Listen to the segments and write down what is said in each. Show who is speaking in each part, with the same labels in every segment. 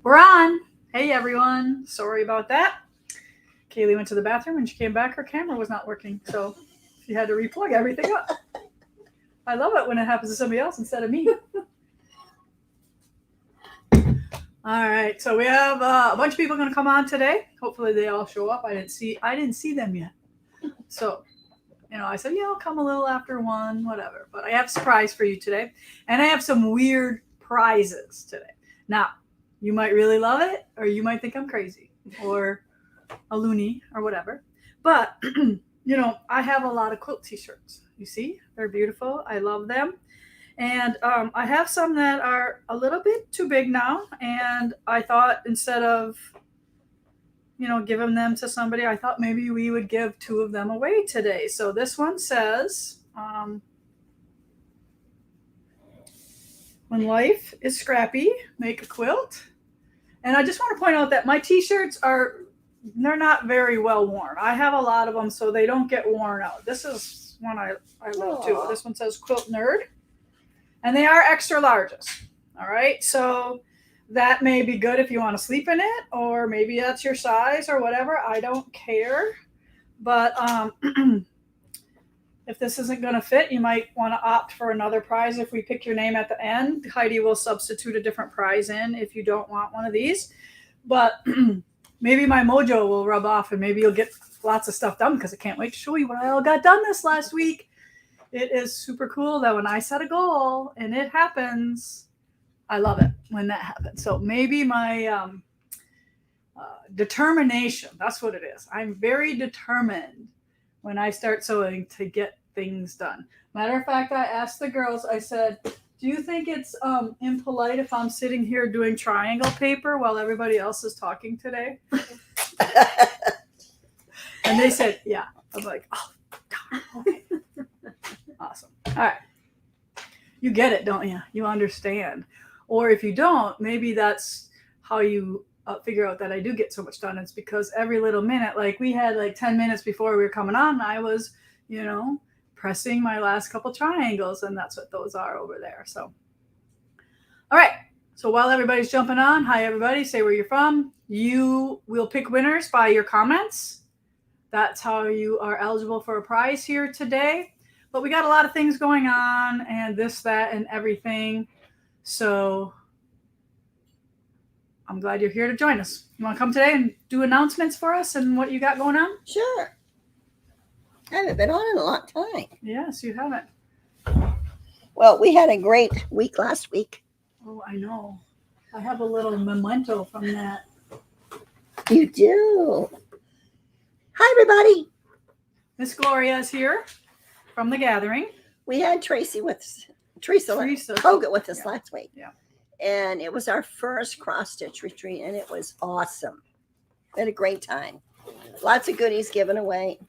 Speaker 1: We're on. Hey everyone. Sorry about that. Kaylee went to the bathroom and she came back. Her camera was not working, so she had to replug everything up. I love it when it happens to somebody else instead of me. All right, so we have a bunch of people going to come on today. Hopefully they all show up. I didn't see them yet. So, I said, I'll come a little after 1, whatever. But I have a surprise for you today, and I have some weird prizes today. Now, you might really love it, or you might think I'm crazy, or a loony, or whatever. But I have a lot of quilt t-shirts. You see, they're beautiful. I love them. And I have some that are a little bit too big now. And I thought instead of, giving them to somebody, I thought maybe we would give 2 of them away today. So this one says, when life is scrappy, make a quilt. And I just want to point out that my t-shirts they're not very well worn. I have a lot of them so they don't get worn out. This is one I love too. This one says Quilt Nerd. And they are extra larges. All right. So that may be good if you want to sleep in it, or maybe that's your size or whatever. I don't care. But if this isn't going to fit, you might want to opt for another prize. If we pick your name at the end, Heidi will substitute a different prize in if you don't want one of these. But maybe my mojo will rub off and maybe you'll get lots of stuff done, because I can't wait to show you what I all got done this last week. It is super cool that when I set a goal and it happens, I love it when that happens. So maybe my determination, that's what it is. I'm very determined when I start sewing to get things done. Matter of fact, I asked the girls, I said, do you think it's impolite if I'm sitting here doing triangle paper while everybody else is talking today? And they said, yeah. I'm like, oh, darn, okay. Awesome. All right. You get it, don't you? You understand. Or if you don't, maybe that's how you figure out that I do get so much done. It's because every little minute, like we had like 10 minutes before we were coming on, I was, pressing my last couple triangles, and that's what those are over there. So, all right. So while everybody's jumping on, hi everybody, say where you're from. You will pick winners by your comments. That's how you are eligible for a prize here today. But we got a lot of things going on, and this, that, and everything. So I'm glad you're here to join us. You want to come today and do announcements for us and what you got going on?
Speaker 2: Sure. I haven't been on in a long time.
Speaker 1: Yes, you haven't.
Speaker 2: Well, we had a great week last week.
Speaker 1: Oh, I know. I have a little memento from that.
Speaker 2: You do. Hi, everybody.
Speaker 1: Miss Gloria is here from the gathering.
Speaker 2: We had Teresa Hogan with us last week.
Speaker 1: Yeah.
Speaker 2: And it was our first cross-stitch retreat, and it was awesome. We had a great time. Lots of goodies given away.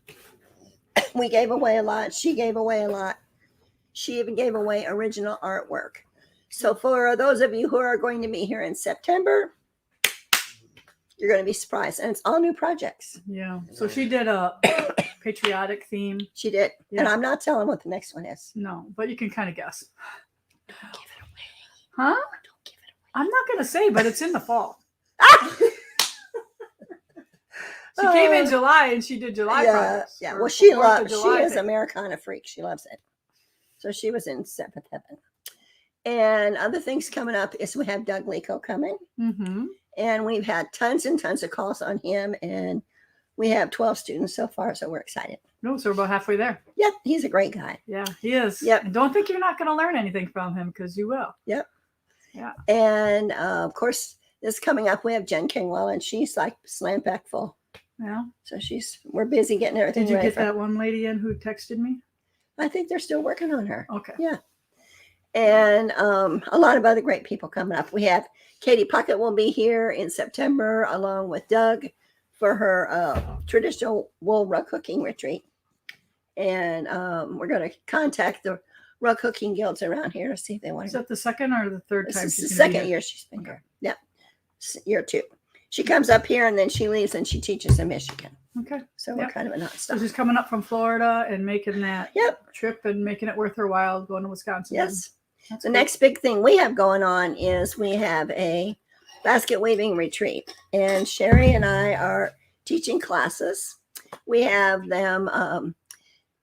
Speaker 2: We gave away a lot. She gave away a lot. She even gave away original artwork. So for those of you who are going to be here in September, you're going to be surprised. And it's all new projects.
Speaker 1: Yeah. So she did a patriotic theme.
Speaker 2: She did.
Speaker 1: Yeah.
Speaker 2: And I'm not telling what the next one is.
Speaker 1: No, but you can kind of guess.
Speaker 2: Don't give it away.
Speaker 1: Huh?
Speaker 2: Don't give it away.
Speaker 1: I'm not going to say, but it's in the fall. She came in July and she did July projects.
Speaker 2: Yeah. Well, she is Americana freak. She loves it. So she was in 7th Heaven. And other things coming up is we have Doug Lico coming.
Speaker 1: Mm-hmm.
Speaker 2: And we've had tons and tons of calls on him. And we have 12 students so far. So we're excited.
Speaker 1: No, so we're about halfway there.
Speaker 2: Yep. He's a great guy.
Speaker 1: Yeah, he is.
Speaker 2: Yep.
Speaker 1: And don't think you're not going to learn anything from him, because you will.
Speaker 2: Yep.
Speaker 1: Yeah.
Speaker 2: And of course, this coming up, we have Jen Kingwell, and she's like slam packed full.
Speaker 1: Yeah.
Speaker 2: So we're busy getting everything
Speaker 1: Did you
Speaker 2: ready
Speaker 1: get that one lady in who texted me?
Speaker 2: I think they're still working on her.
Speaker 1: Okay.
Speaker 2: Yeah. And a lot of other great people coming up. We have Katie Puckett will be here in September along with Doug for her traditional wool rug hooking retreat. And we're going to contact the rug hooking guilds around here to see if they want to.
Speaker 1: Is that the second or the third time?
Speaker 2: This is the second year she's been here. Yeah. Year 2. She comes up here and then she leaves and she teaches in Michigan.
Speaker 1: Okay.
Speaker 2: So we're kind of a nonstop.
Speaker 1: So she's coming up from Florida and making that trip and making it worth her while going to Wisconsin.
Speaker 2: Yes.
Speaker 1: That's
Speaker 2: the
Speaker 1: cool.
Speaker 2: Next big thing we have going on is we have a basket weaving retreat. And Sherry and I are teaching classes. We have them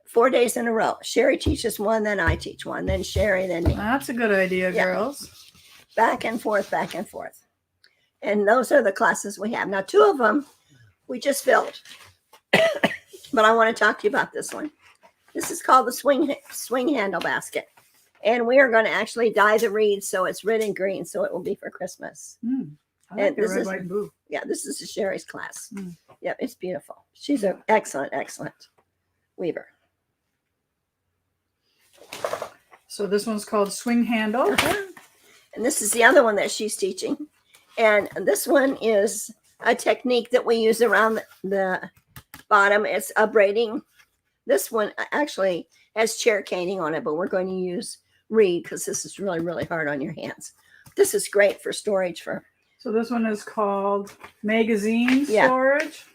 Speaker 2: 4 days in a row. Sherry teaches one, then I teach one, then Sherry, then me.
Speaker 1: That's a good idea,
Speaker 2: Yeah.
Speaker 1: girls.
Speaker 2: Back and forth, back and forth. And those are the classes we have. Now, 2 of them we just filled. But I want to talk to you about this one. This is called the swing handle basket. And we are going to actually dye the reeds so it's red and green, so it will be for Christmas.
Speaker 1: I like
Speaker 2: And
Speaker 1: the
Speaker 2: this
Speaker 1: red,
Speaker 2: is-
Speaker 1: white, and blue.
Speaker 2: Yeah, this is Sherry's class.
Speaker 1: Mm.
Speaker 2: Yep, it's beautiful. She's an excellent, excellent weaver.
Speaker 1: So this one's called swing handle.
Speaker 2: And this is the other one that she's teaching. And this one is a technique that we use around the bottom. It's a braiding. This one actually has chair caning on it, but we're going to use reed because this is really, really hard on your hands. This is great for storage
Speaker 1: So this one is called magazine
Speaker 2: Yeah.
Speaker 1: storage.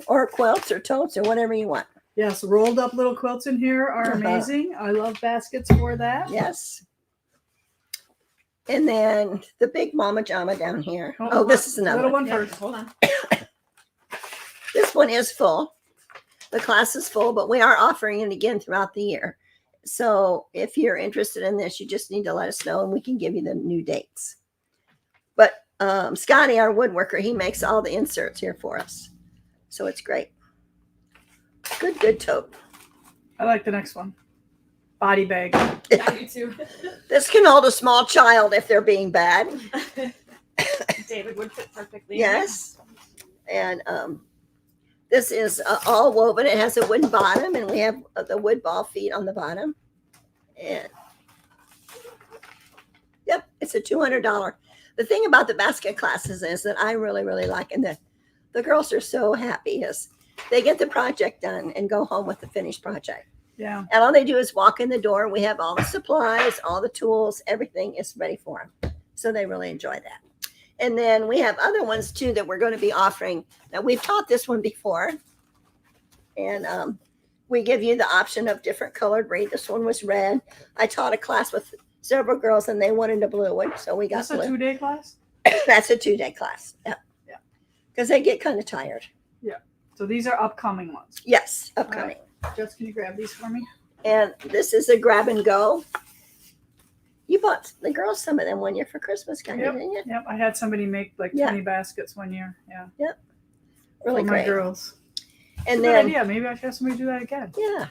Speaker 2: or quilts or totes or whatever you want.
Speaker 1: Yes, rolled up little quilts in here are
Speaker 2: Uh-huh.
Speaker 1: amazing. I love baskets for that.
Speaker 2: Yes. And then the big mama jama down here.
Speaker 1: Oh,
Speaker 2: Oh, this is another
Speaker 1: little
Speaker 2: one.
Speaker 1: one first.
Speaker 3: Hold on.
Speaker 2: This one is full. The class is full, but we are offering it again throughout the year. So if you're interested in this, you just need to let us know and we can give you the new dates. But Scotty, our woodworker, he makes all the inserts here for us. So it's great. Good tote.
Speaker 1: I like the next one. Body bag.
Speaker 3: I do too.
Speaker 2: This can hold a small child if they're being bad.
Speaker 3: David would fit perfectly.
Speaker 2: Yes. And this is all woven. It has a wooden bottom, and we have the wood ball feet on the bottom. And yep, it's a $200. The thing about the basket classes is that I really, really like, and the girls are so happy is they get the project done and go home with the finished project.
Speaker 1: Yeah.
Speaker 2: And all they do is walk in the door. We have all the supplies, all the tools, everything is ready for them. So they really enjoy that. And then we have other ones too that we're going to be offering. Now we've taught this one before. And we give you the option of different colored reed. This one was red. I taught a class with several girls and they wanted a blue one. So we got
Speaker 1: That's a
Speaker 2: blue.
Speaker 1: 2-day class.
Speaker 2: That's a 2-day class. Yeah.
Speaker 1: Yeah.
Speaker 2: Because they get kind of tired.
Speaker 1: So these are upcoming ones.
Speaker 2: Yes, upcoming.
Speaker 1: Jess, can you grab these for me?
Speaker 2: And this is a grab and go. You bought the girls some of them one year for Christmas, kind of, didn't you?
Speaker 1: Yep. I had somebody make like
Speaker 2: Yeah.
Speaker 1: 20 baskets one year. Yeah.
Speaker 2: Really
Speaker 1: for my
Speaker 2: great.
Speaker 1: girls.
Speaker 2: And
Speaker 1: Good
Speaker 2: then,
Speaker 1: idea. Maybe I should have somebody do that again.
Speaker 2: yeah,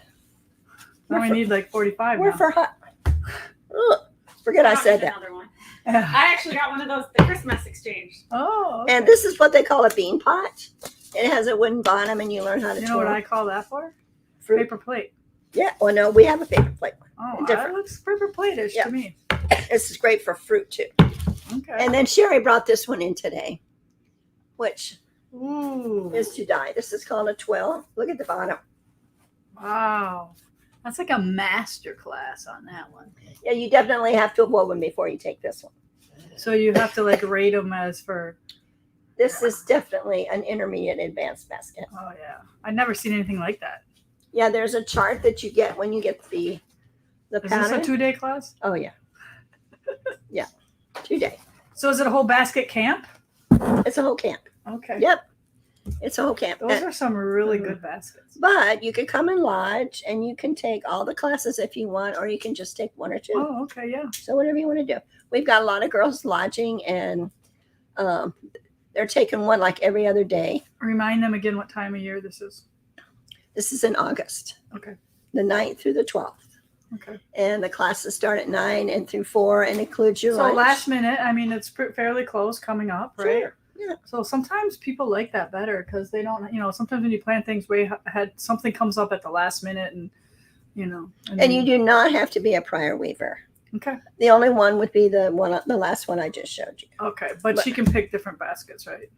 Speaker 1: Now
Speaker 2: We're
Speaker 1: we
Speaker 2: for-
Speaker 1: need like 45
Speaker 2: we're
Speaker 1: now.
Speaker 2: for hot. Ugh, forget I said that.
Speaker 3: Another one.
Speaker 1: Yeah.
Speaker 3: I actually got one of those, the Christmas exchange.
Speaker 1: Oh. Okay.
Speaker 2: And this is what they call a bean pot. It has a wooden bottom, and you learn how to
Speaker 1: You know what
Speaker 2: twirl.
Speaker 1: I call that for?
Speaker 2: Fruit.
Speaker 1: Paper plate.
Speaker 2: Yeah. Well, no, we have a paper plate.
Speaker 1: Oh, that
Speaker 2: Different.
Speaker 1: looks paper plate-ish
Speaker 2: Yeah.
Speaker 1: to me.
Speaker 2: This is great for fruit too.
Speaker 1: Okay.
Speaker 2: And then Sherry brought this one in today, which
Speaker 1: Ooh.
Speaker 2: is to dye. This is called a twill. Look at the bottom.
Speaker 1: Wow. That's like a master class on that one.
Speaker 2: Yeah, you definitely have to have woven before you take this one.
Speaker 1: So you have to like rate them as for,
Speaker 2: This is definitely an intermediate advanced basket.
Speaker 1: oh yeah. I've never seen anything like that.
Speaker 2: Yeah, there's a chart that you get when you get the
Speaker 1: Is this a
Speaker 2: pattern.
Speaker 1: 2-day class?
Speaker 2: Oh yeah. Yeah. 2-day.
Speaker 1: So is it a whole basket camp?
Speaker 2: It's a whole camp.
Speaker 1: Okay.
Speaker 2: Yep. It's a whole camp.
Speaker 1: Those
Speaker 2: And-
Speaker 1: are some really
Speaker 2: Mhm.
Speaker 1: good baskets.
Speaker 2: but you can come and lodge and you can take all the classes if you want, or you can just take one or two.
Speaker 1: Oh, okay, yeah.
Speaker 2: So whatever you want to do. We've got a lot of girls lodging and they're taking one like every other day.
Speaker 1: Remind them again what time of year this is.
Speaker 2: This is in August.
Speaker 1: Okay.
Speaker 2: The 9th through the 12th.
Speaker 1: Okay.
Speaker 2: And the classes start at 9 and through 4 and includes your
Speaker 1: So
Speaker 2: lunch.
Speaker 1: last minute, I mean, it's fairly close coming up, right?
Speaker 2: Sure. Yeah.
Speaker 1: So sometimes people like that better because they don't, sometimes when you plan things way ahead, something comes up at the last minute and.
Speaker 2: And you do not have to be a prior weaver.
Speaker 1: Okay.
Speaker 2: The only one would be the last one I just showed you.
Speaker 1: Okay. But she can pick different baskets, right?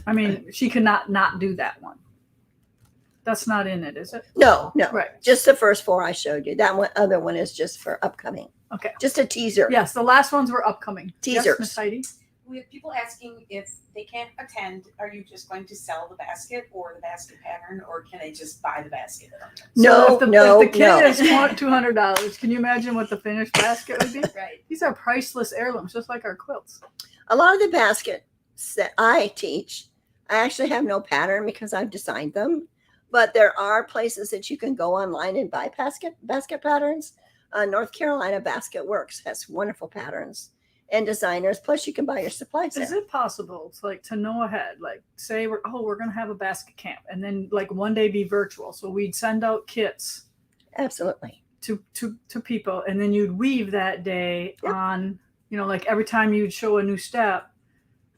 Speaker 1: I mean, she cannot not do that one. That's not in it, is it?
Speaker 2: No,
Speaker 1: Right.
Speaker 2: just the first 4 I showed you. That one, other one is just for upcoming.
Speaker 1: Okay.
Speaker 2: Just a teaser.
Speaker 1: Yes, the last ones were upcoming. Yes,
Speaker 2: Teasers.
Speaker 1: Miss Heidi.
Speaker 4: we have people asking if they can't attend, are you just going to sell the basket or the basket pattern, or can they just buy the basket?
Speaker 2: No,
Speaker 1: if the kit
Speaker 2: no.
Speaker 1: is $200, can you imagine what the finished basket would be?
Speaker 4: Right.
Speaker 1: These are priceless heirlooms, just like our quilts.
Speaker 2: A lot of the baskets that I teach, I actually have no pattern because I've designed them. But there are places that you can go online and buy basket patterns. North Carolina Basket Works has wonderful patterns and designers. Plus, you can buy your supplies there.
Speaker 1: Is it possible to know ahead, like say we're going to have a basket camp, and then like one day be virtual, so we'd send out kits
Speaker 2: Absolutely.
Speaker 1: to people, and then you'd weave that day
Speaker 2: Yep.
Speaker 1: on, like every time you'd show a new step,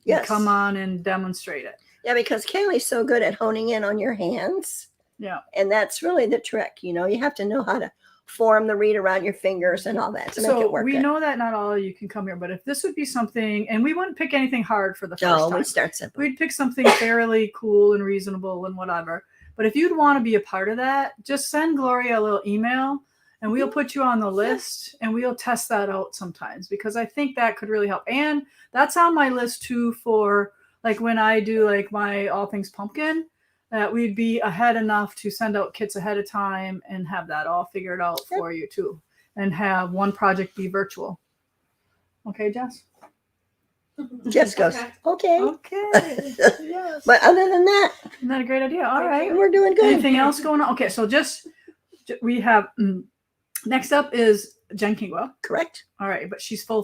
Speaker 1: you'd
Speaker 2: Yes.
Speaker 1: come on and demonstrate it.
Speaker 2: Yeah, because Kaylee's so good at honing in on your hands.
Speaker 1: Yeah.
Speaker 2: And that's really the trick. You have to know how to form the reed around your fingers and all that to make it work.
Speaker 1: We
Speaker 2: good.
Speaker 1: know that not all of you can come here, but if this would be something, and we wouldn't pick anything hard for the first
Speaker 2: No,
Speaker 1: time.
Speaker 2: we start simple.
Speaker 1: We'd pick something fairly cool and reasonable and whatever. But if you'd want to be a part of that, just send Gloria a little email and we'll put you on the list and we'll test that out sometimes, because I think that could really help. And that's on my list too, for like when I do like my All Things Pumpkin, that we'd be ahead enough to send out kits ahead of time and have that all figured out for you too, and have one project be virtual. Okay, Jess?
Speaker 2: Jess goes, okay.
Speaker 1: Okay. Yes.
Speaker 2: But other than that,
Speaker 1: Isn't that a great idea? All right.
Speaker 2: we're doing good.
Speaker 1: Anything else going on? Okay, so we have next up is Jen Kingwell.
Speaker 2: Correct?
Speaker 1: All right, but she's full,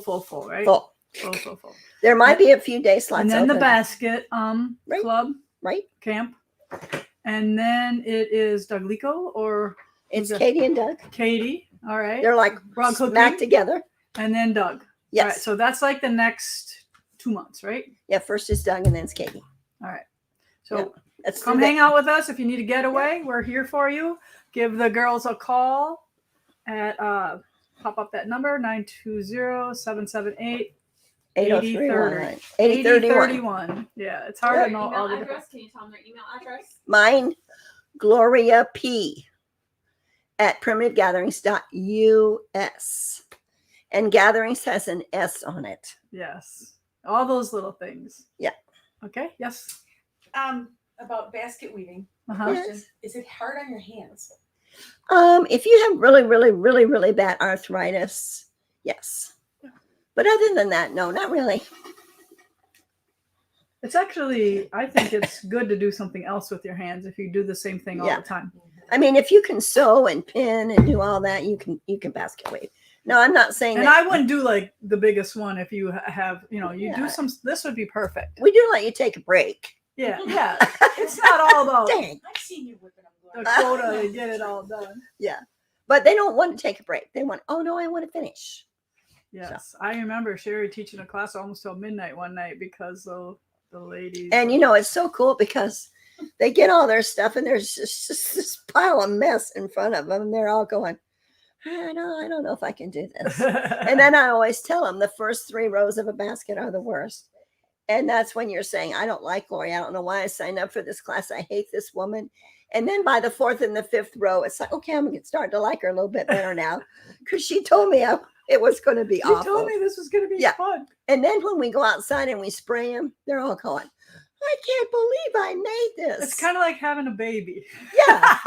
Speaker 1: right?
Speaker 2: Full.
Speaker 1: Full.
Speaker 2: There might be a few day slots
Speaker 1: And then the
Speaker 2: open,
Speaker 1: basket
Speaker 2: Right.
Speaker 1: club
Speaker 2: right?
Speaker 1: camp, and then it is Doug Lico or
Speaker 2: It's
Speaker 1: Okay.
Speaker 2: Katie and Doug.
Speaker 1: Katie. All right,
Speaker 2: They're like
Speaker 1: Rock
Speaker 2: smack
Speaker 1: cooking,
Speaker 2: together.
Speaker 1: and then Doug. All
Speaker 2: Yes.
Speaker 1: right, so that's like the next 2 months, right?
Speaker 2: Yeah, first is Doug and then it's Katie.
Speaker 1: All right. So
Speaker 2: Yep. Let's
Speaker 1: come
Speaker 2: do that.
Speaker 1: hang out with us if you need a getaway. We're here for you. Give the girls a call at pop up that number 920-778
Speaker 2: 80319. 8031.
Speaker 1: Yeah, it's hard to know
Speaker 3: Email
Speaker 1: all the different.
Speaker 3: address. Can you tell them their email address?
Speaker 2: Mine, Gloria P at primitivegatherings.us. And Gatherings has an S on it.
Speaker 1: Yes, all those little things.
Speaker 2: Yeah.
Speaker 1: Okay. Yes.
Speaker 4: About basket weaving,
Speaker 1: Uh-huh.
Speaker 2: Yes.
Speaker 4: is it hard on your hands?
Speaker 2: If you have really, really, really, really bad arthritis, yes. But other than that, no, not really.
Speaker 1: It's actually, I think it's good to do something else with your hands if you do the same thing all
Speaker 2: Yeah.
Speaker 1: the time.
Speaker 2: I mean, if you can sew and pin and do all that, you can basket weave. No, I'm not saying
Speaker 1: And
Speaker 2: that.
Speaker 1: I wouldn't do like the biggest one if you have, you
Speaker 2: Yeah.
Speaker 1: do some. This would be perfect.
Speaker 2: We do let you take a break.
Speaker 1: Yeah. It's not all about
Speaker 2: Dang.
Speaker 4: I've seen you whipping them,
Speaker 1: the
Speaker 4: Gloria.
Speaker 1: quota to get it all done.
Speaker 2: But they don't want to take a break. They want, oh no, I want to finish.
Speaker 1: Yes, I remember Sherry teaching a class almost till midnight one night because the ladies.
Speaker 2: And it's so cool because they get all their stuff and there's just this pile of mess in front of them. And they're all going, I don't know if I can do this. And then I always tell them the first 3 rows of a basket are the worst. And that's when you're saying, I don't like Gloria. I don't know why I signed up for this class. I hate this woman. And then by the 4th and the 5th row, it's like, okay, I'm starting to like her a little bit better now. Because she told me it was going to be
Speaker 1: you
Speaker 2: awful.
Speaker 1: told me this was going to be
Speaker 2: Yeah.
Speaker 1: fun.
Speaker 2: And then when we go outside and we spray them, they're all going, I can't believe I made this.
Speaker 1: It's kind of like having a baby.
Speaker 2: Yeah.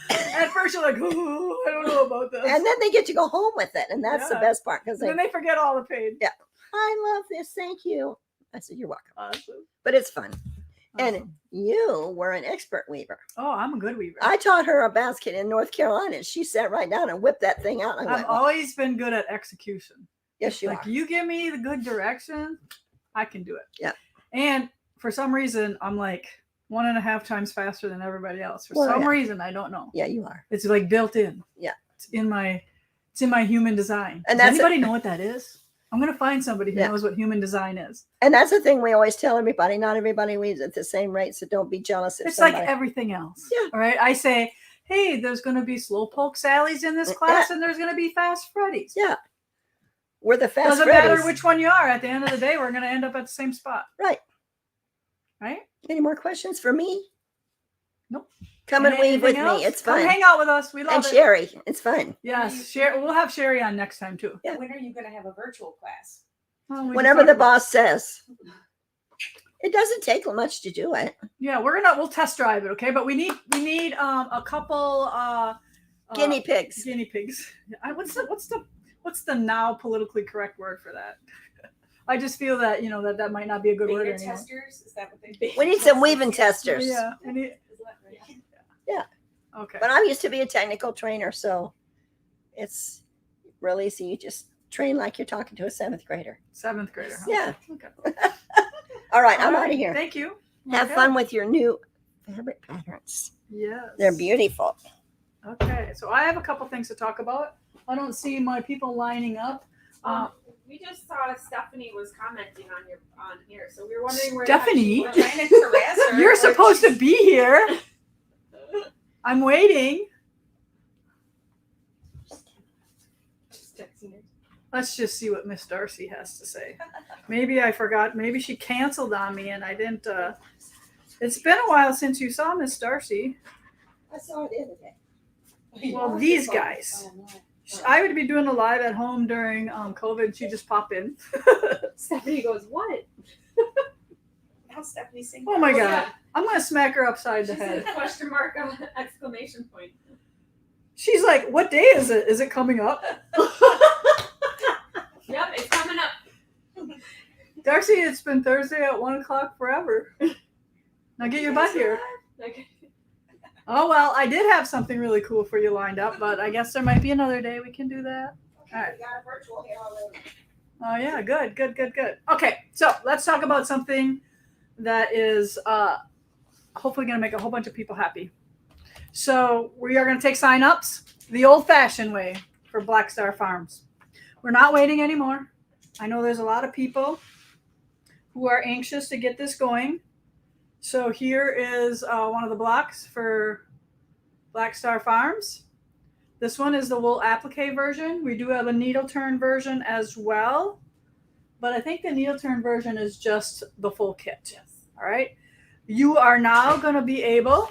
Speaker 1: At first, you're like, "Ooh, I don't know about this,"
Speaker 2: And then they get to go home with it. And that's the
Speaker 1: Yeah.
Speaker 2: best part because
Speaker 1: And then they forget all the pain.
Speaker 2: Yeah. I love this. Thank you. I said, you're welcome.
Speaker 1: Awesome.
Speaker 2: But it's fun. And
Speaker 1: Awesome.
Speaker 2: you were an expert weaver.
Speaker 1: Oh, I'm a good weaver.
Speaker 2: I taught her a basket in North Carolina. And she sat right down and whipped that thing out. And I
Speaker 1: I've
Speaker 2: went, well,
Speaker 1: always been good at execution.
Speaker 2: yes, you
Speaker 1: Like
Speaker 2: are.
Speaker 1: you give me the good direction, I can do it.
Speaker 2: Yeah.
Speaker 1: And for some reason, I'm like 1.5 times faster than everybody else. For
Speaker 2: Well,
Speaker 1: some
Speaker 2: yeah.
Speaker 1: reason, I don't know.
Speaker 2: Yeah, you are.
Speaker 1: It's like built in.
Speaker 2: Yeah.
Speaker 1: It's in my human design.
Speaker 2: And
Speaker 1: Does
Speaker 2: that's
Speaker 1: anybody know what that is? I'm gonna find somebody who
Speaker 2: Yeah.
Speaker 1: knows what human design is.
Speaker 2: And that's the thing we always tell everybody. Not everybody weaves at the same rate. So don't be jealous. If
Speaker 1: It's
Speaker 2: somebody,
Speaker 1: like everything else.
Speaker 2: Yeah.
Speaker 1: All right. I say, hey, there's gonna be slow poke Sallies in this class, and there's gonna be fast Freddies.
Speaker 2: Yeah. We're the fast
Speaker 1: Doesn't matter
Speaker 2: Freddies.
Speaker 1: which one you are. At the end of the day, we're gonna end up at the same spot.
Speaker 2: Right.
Speaker 1: Right?
Speaker 2: Any more questions for me?
Speaker 1: Nope.
Speaker 2: Come and weave with
Speaker 1: Anything else?
Speaker 2: me. It's
Speaker 1: Come
Speaker 2: fun.
Speaker 1: hang out with us. We love
Speaker 2: And
Speaker 1: it.
Speaker 2: Sherry, it's fun.
Speaker 1: Yes, Sherry. We'll have Sherry on next time too.
Speaker 2: Yeah.
Speaker 4: When are you going to have a virtual class?
Speaker 1: Well, we just
Speaker 2: Whenever
Speaker 1: talked
Speaker 2: the
Speaker 1: about-
Speaker 2: boss says. It doesn't take much to do it.
Speaker 1: Yeah, we'll test drive it, okay? But we need a couple
Speaker 2: Guinea pigs.
Speaker 1: Guinea pigs. What's the now politically correct word for that? I just feel that that might not be a good word
Speaker 4: Beta
Speaker 1: anymore.
Speaker 4: testers, is that what they?
Speaker 2: We need some weaving testers.
Speaker 1: Yeah.
Speaker 2: Yeah.
Speaker 1: Okay.
Speaker 2: But I used to be a technical trainer, so it's real easy. You just train like you're talking to a 7th grader.
Speaker 1: 7th grader. Huh?
Speaker 2: Yeah.
Speaker 1: Okay.
Speaker 2: All right, I'm
Speaker 1: All
Speaker 2: out
Speaker 1: right,
Speaker 2: of here.
Speaker 1: Thank you.
Speaker 2: Have
Speaker 1: Okay.
Speaker 2: fun with your new fabric patterns.
Speaker 1: Yes.
Speaker 2: They're beautiful.
Speaker 1: Okay, so I have a couple things to talk about. I don't see my people lining up.
Speaker 3: We just saw Stephanie was commenting on here, so we were wondering where
Speaker 1: Stephanie?
Speaker 4: We're trying to harass her.
Speaker 1: You're
Speaker 4: but
Speaker 1: supposed to
Speaker 4: she's-
Speaker 1: be here. I'm waiting.
Speaker 3: Just texting her.
Speaker 1: Let's just see what Miss Darcy has to say. Maybe I forgot. Maybe she canceled on me and I didn't. It's been a while since you saw Miss Darcy.
Speaker 2: I saw it the other day.
Speaker 1: Well, these guys.
Speaker 4: Oh, no.
Speaker 1: I would be doing a live at home during COVID. She just pop in.
Speaker 3: Stephanie goes, what?
Speaker 4: Now Stephanie's saying.
Speaker 1: Oh my
Speaker 3: Oh,
Speaker 1: god!
Speaker 3: yeah.
Speaker 1: I'm gonna smack her upside the
Speaker 3: She
Speaker 1: head.
Speaker 3: said question mark exclamation point.
Speaker 1: She's like, "What day is it? Is it coming up?"
Speaker 3: Yep, it's coming up.
Speaker 1: Darcy, it's been Thursday at 1:00 forever. Now get your butt here.
Speaker 3: Like,
Speaker 1: Oh well, I did have something really cool for you lined up, but I guess there might be another day we can do that.
Speaker 2: Okay,
Speaker 1: All right.
Speaker 2: we got a virtual here already.
Speaker 1: Oh yeah, good. Okay, so let's talk about something that is hopefully going to make a whole bunch of people happy. So we are going to take sign-ups the old-fashioned way for Black Star Farms. We're not waiting anymore. I know there's a lot of people who are anxious to get this going. So here is one of the blocks for Black Star Farms. This one is the wool applique version. We do have a needle turn version as well, but I think the needle turn version is just the full kit.
Speaker 3: yes.
Speaker 1: All right. You are now going to be able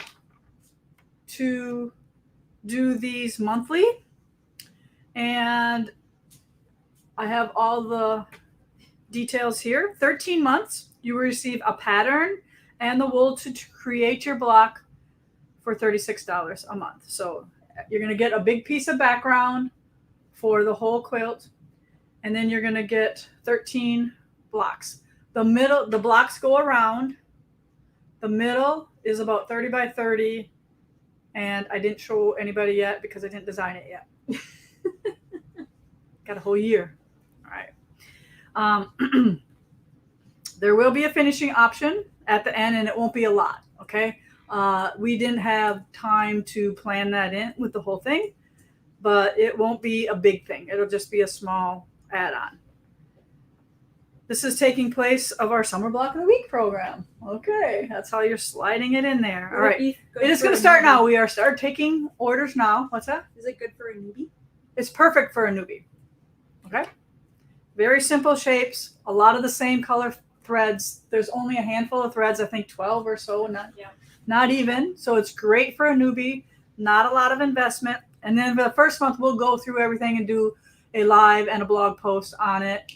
Speaker 1: to do these monthly, and I have all the details here. 13 months, you will receive a pattern and the wool to create your block for $36 a month. So you're going to get a big piece of background for the whole quilt, and then you're going to get 13 blocks. The blocks go around. The middle is about 30 by 30, and I didn't show anybody yet because I didn't design it yet. Got a whole year. All right. There will be a finishing option at the end, and it won't be a lot. Okay. We didn't have time to plan that in with the whole thing, but it won't be a big thing. It'll just be a small add-on. This is taking place of our Summer Block of the Week program. Okay, that's how you're sliding it in there. All right. It is going to start now. We are taking orders now. What's that?
Speaker 3: Is it good for a newbie?
Speaker 1: It's perfect for a newbie. Okay. Very simple shapes. A lot of the same color threads. There's only a handful of threads. I think 12 or so. Not even. So it's great for a newbie. Not a lot of investment. And then for the first month, we'll go through everything and do a live and a blog post on it.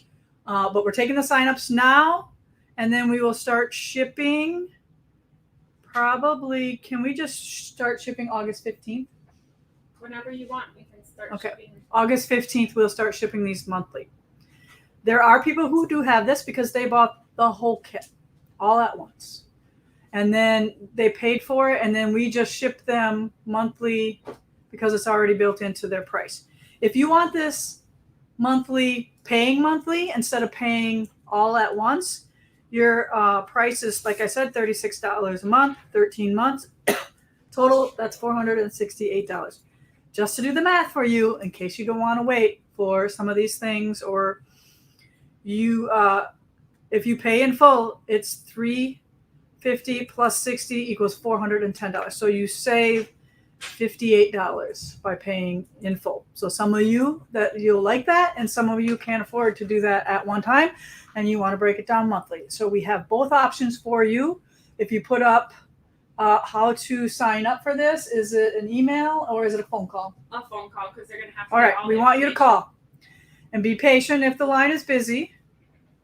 Speaker 1: But we're taking the signups now, and then we will start shipping. Probably, can we just start shipping August 15th?
Speaker 3: Whenever you want, we can start
Speaker 1: Okay.
Speaker 3: shipping.
Speaker 1: August 15th, we'll start shipping these monthly. There are people who do have this because they bought the whole kit all at once. And then they paid for it, and then we just ship them monthly because it's already built into their price. If you want this paying monthly instead of paying all at once, your price is, like I said, $36 a month, 13 months. Total, that's $468. Just to do the math for you, in case you don't want to wait for some of these things, or you, if you pay in full, it's $350 plus 60 equals $410. So you save $58 by paying in full. So some of you that you'll like that, and some of you can't afford to do that at one time, and you want to break it down monthly. So we have both options for you. If you put up how to sign up for this, is it an email or is it a phone call?
Speaker 3: A phone call, because they're going to have to
Speaker 1: All
Speaker 3: get
Speaker 1: right,
Speaker 3: all
Speaker 1: we
Speaker 3: the
Speaker 1: want you to
Speaker 3: information.
Speaker 1: call and be patient if the line is busy.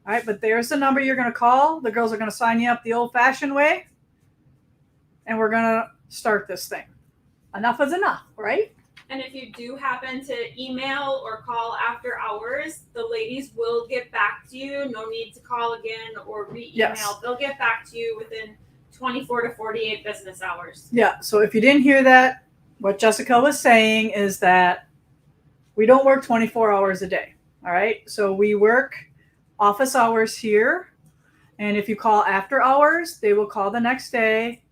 Speaker 1: All right, but there's the number you're going to call. The girls are going to sign you up the old-fashioned way, and we're going to start this thing. Enough is enough, right?
Speaker 3: And if you do happen to email or call after hours, the ladies will get back to you. No need to call again or re-email.
Speaker 1: Yes.
Speaker 3: They'll get back to you within 24 to 48 business hours.
Speaker 1: Yeah, so if you didn't hear that, what Jessica was saying is that we don't work 24 hours a day, all right? So we work office hours here, and if you call after hours, they will call the next day.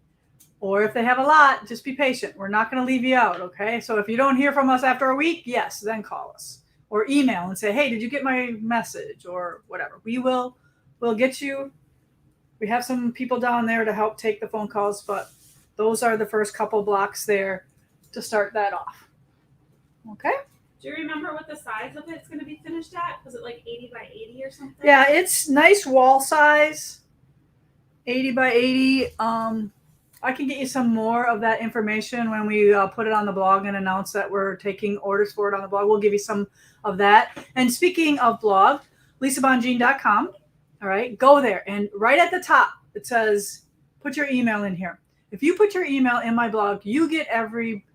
Speaker 1: Or if they have a lot, just be patient. We're not going to leave you out, okay? So if you don't hear from us after a week, yes, then call us. Or email and say, hey, did you get my message? Or whatever. We'll get you. We have some people down there to help take the phone calls, but those are the first couple blocks there to start that off. Okay?
Speaker 3: Do you remember what the size of it's going to be finished at? Was it like 80 by 80 or something?
Speaker 1: Yeah, it's nice wall size, 80 by 80. I can get you some more of that information when we put it on the blog and announce that we're taking orders for it on the blog. We'll give you some of that. And speaking of blog, lisabongean.com. All right, go there. And right at the top, it says, put your email in here. If you put your email in my blog, you get every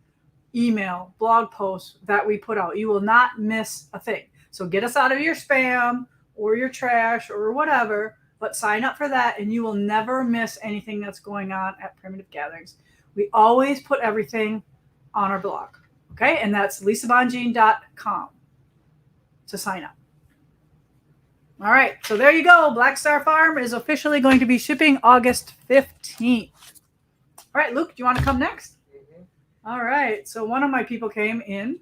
Speaker 1: email, blog post that we put out. You will not miss a thing. So get us out of your spam or your trash or whatever. But sign up for that and you will never miss anything that's going on at Primitive Gatherings. We always put everything on our blog. Okay? And that's lisabongean.com to sign up. All right. So there you go. Black Star Farm is officially going to be shipping August 15th. All right, Luke, do you want to come next? Mm-hmm. All right. So one of my people came in.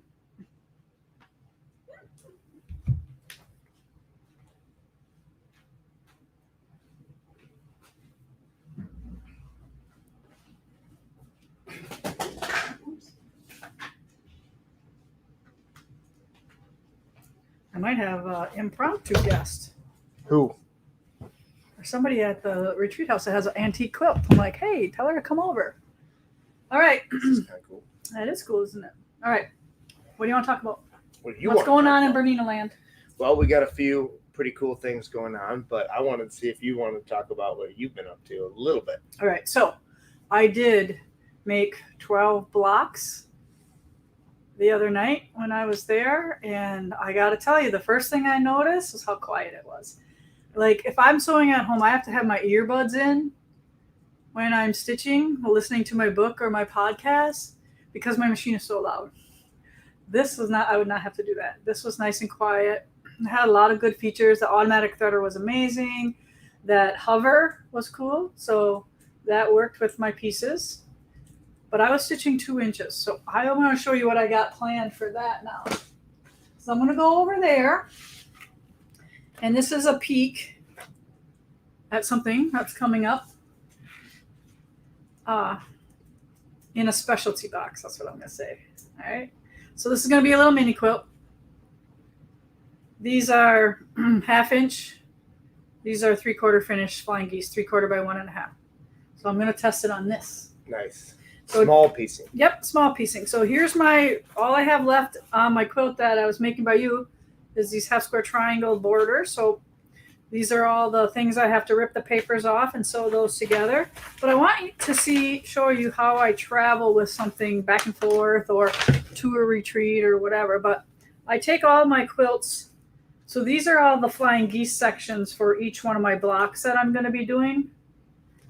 Speaker 1: I might have an impromptu guest.
Speaker 5: Who?
Speaker 1: Or somebody at the retreat house that has an antique quilt. I'm like, hey, tell her to come over. All right.
Speaker 5: This is kind of cool.
Speaker 1: That is cool, isn't it? All right. What do you want to talk about?
Speaker 5: What do you
Speaker 1: What's
Speaker 5: want to
Speaker 1: going
Speaker 5: talk
Speaker 1: on in
Speaker 5: about?
Speaker 1: Bernina land?
Speaker 5: Well, we got a few pretty cool things going on, but I wanted to see if you wanted to talk about what you've been up to a little bit.
Speaker 1: All right. So I did make 12 blocks the other night when I was there. And I got to tell you, the first thing I noticed was how quiet it was. Like if I'm sewing at home, I have to have my earbuds in when I'm stitching, listening to my book or my podcast, because my machine is so loud. This was not, I would not have to do that. This was nice and quiet. It had a lot of good features. The automatic threader was amazing. That hover was cool. So that worked with my pieces. But I was stitching 2 inches. So I want to show you what I got planned for that now. So I'm going to go over there. And this is a peek at something that's coming up in a specialty box. That's what I'm going to say. All right. So this is going to be a little mini quilt. These are 1/2 inch. These are 3/4 finished flying geese, 3/4 by 1.5. So I'm going to test it on this.
Speaker 5: Nice.
Speaker 1: So,
Speaker 5: Small piecing.
Speaker 1: Yep, small piecing. So here's all I have left on my quilt that I was making by you is these 1/2 square triangle borders. So these are all the things I have to rip the papers off and sew those together. But I want to show you how I travel with something back and forth or to a retreat or whatever. But I take all my quilts. So these are all the flying geese sections for each one of my blocks that I'm going to be doing.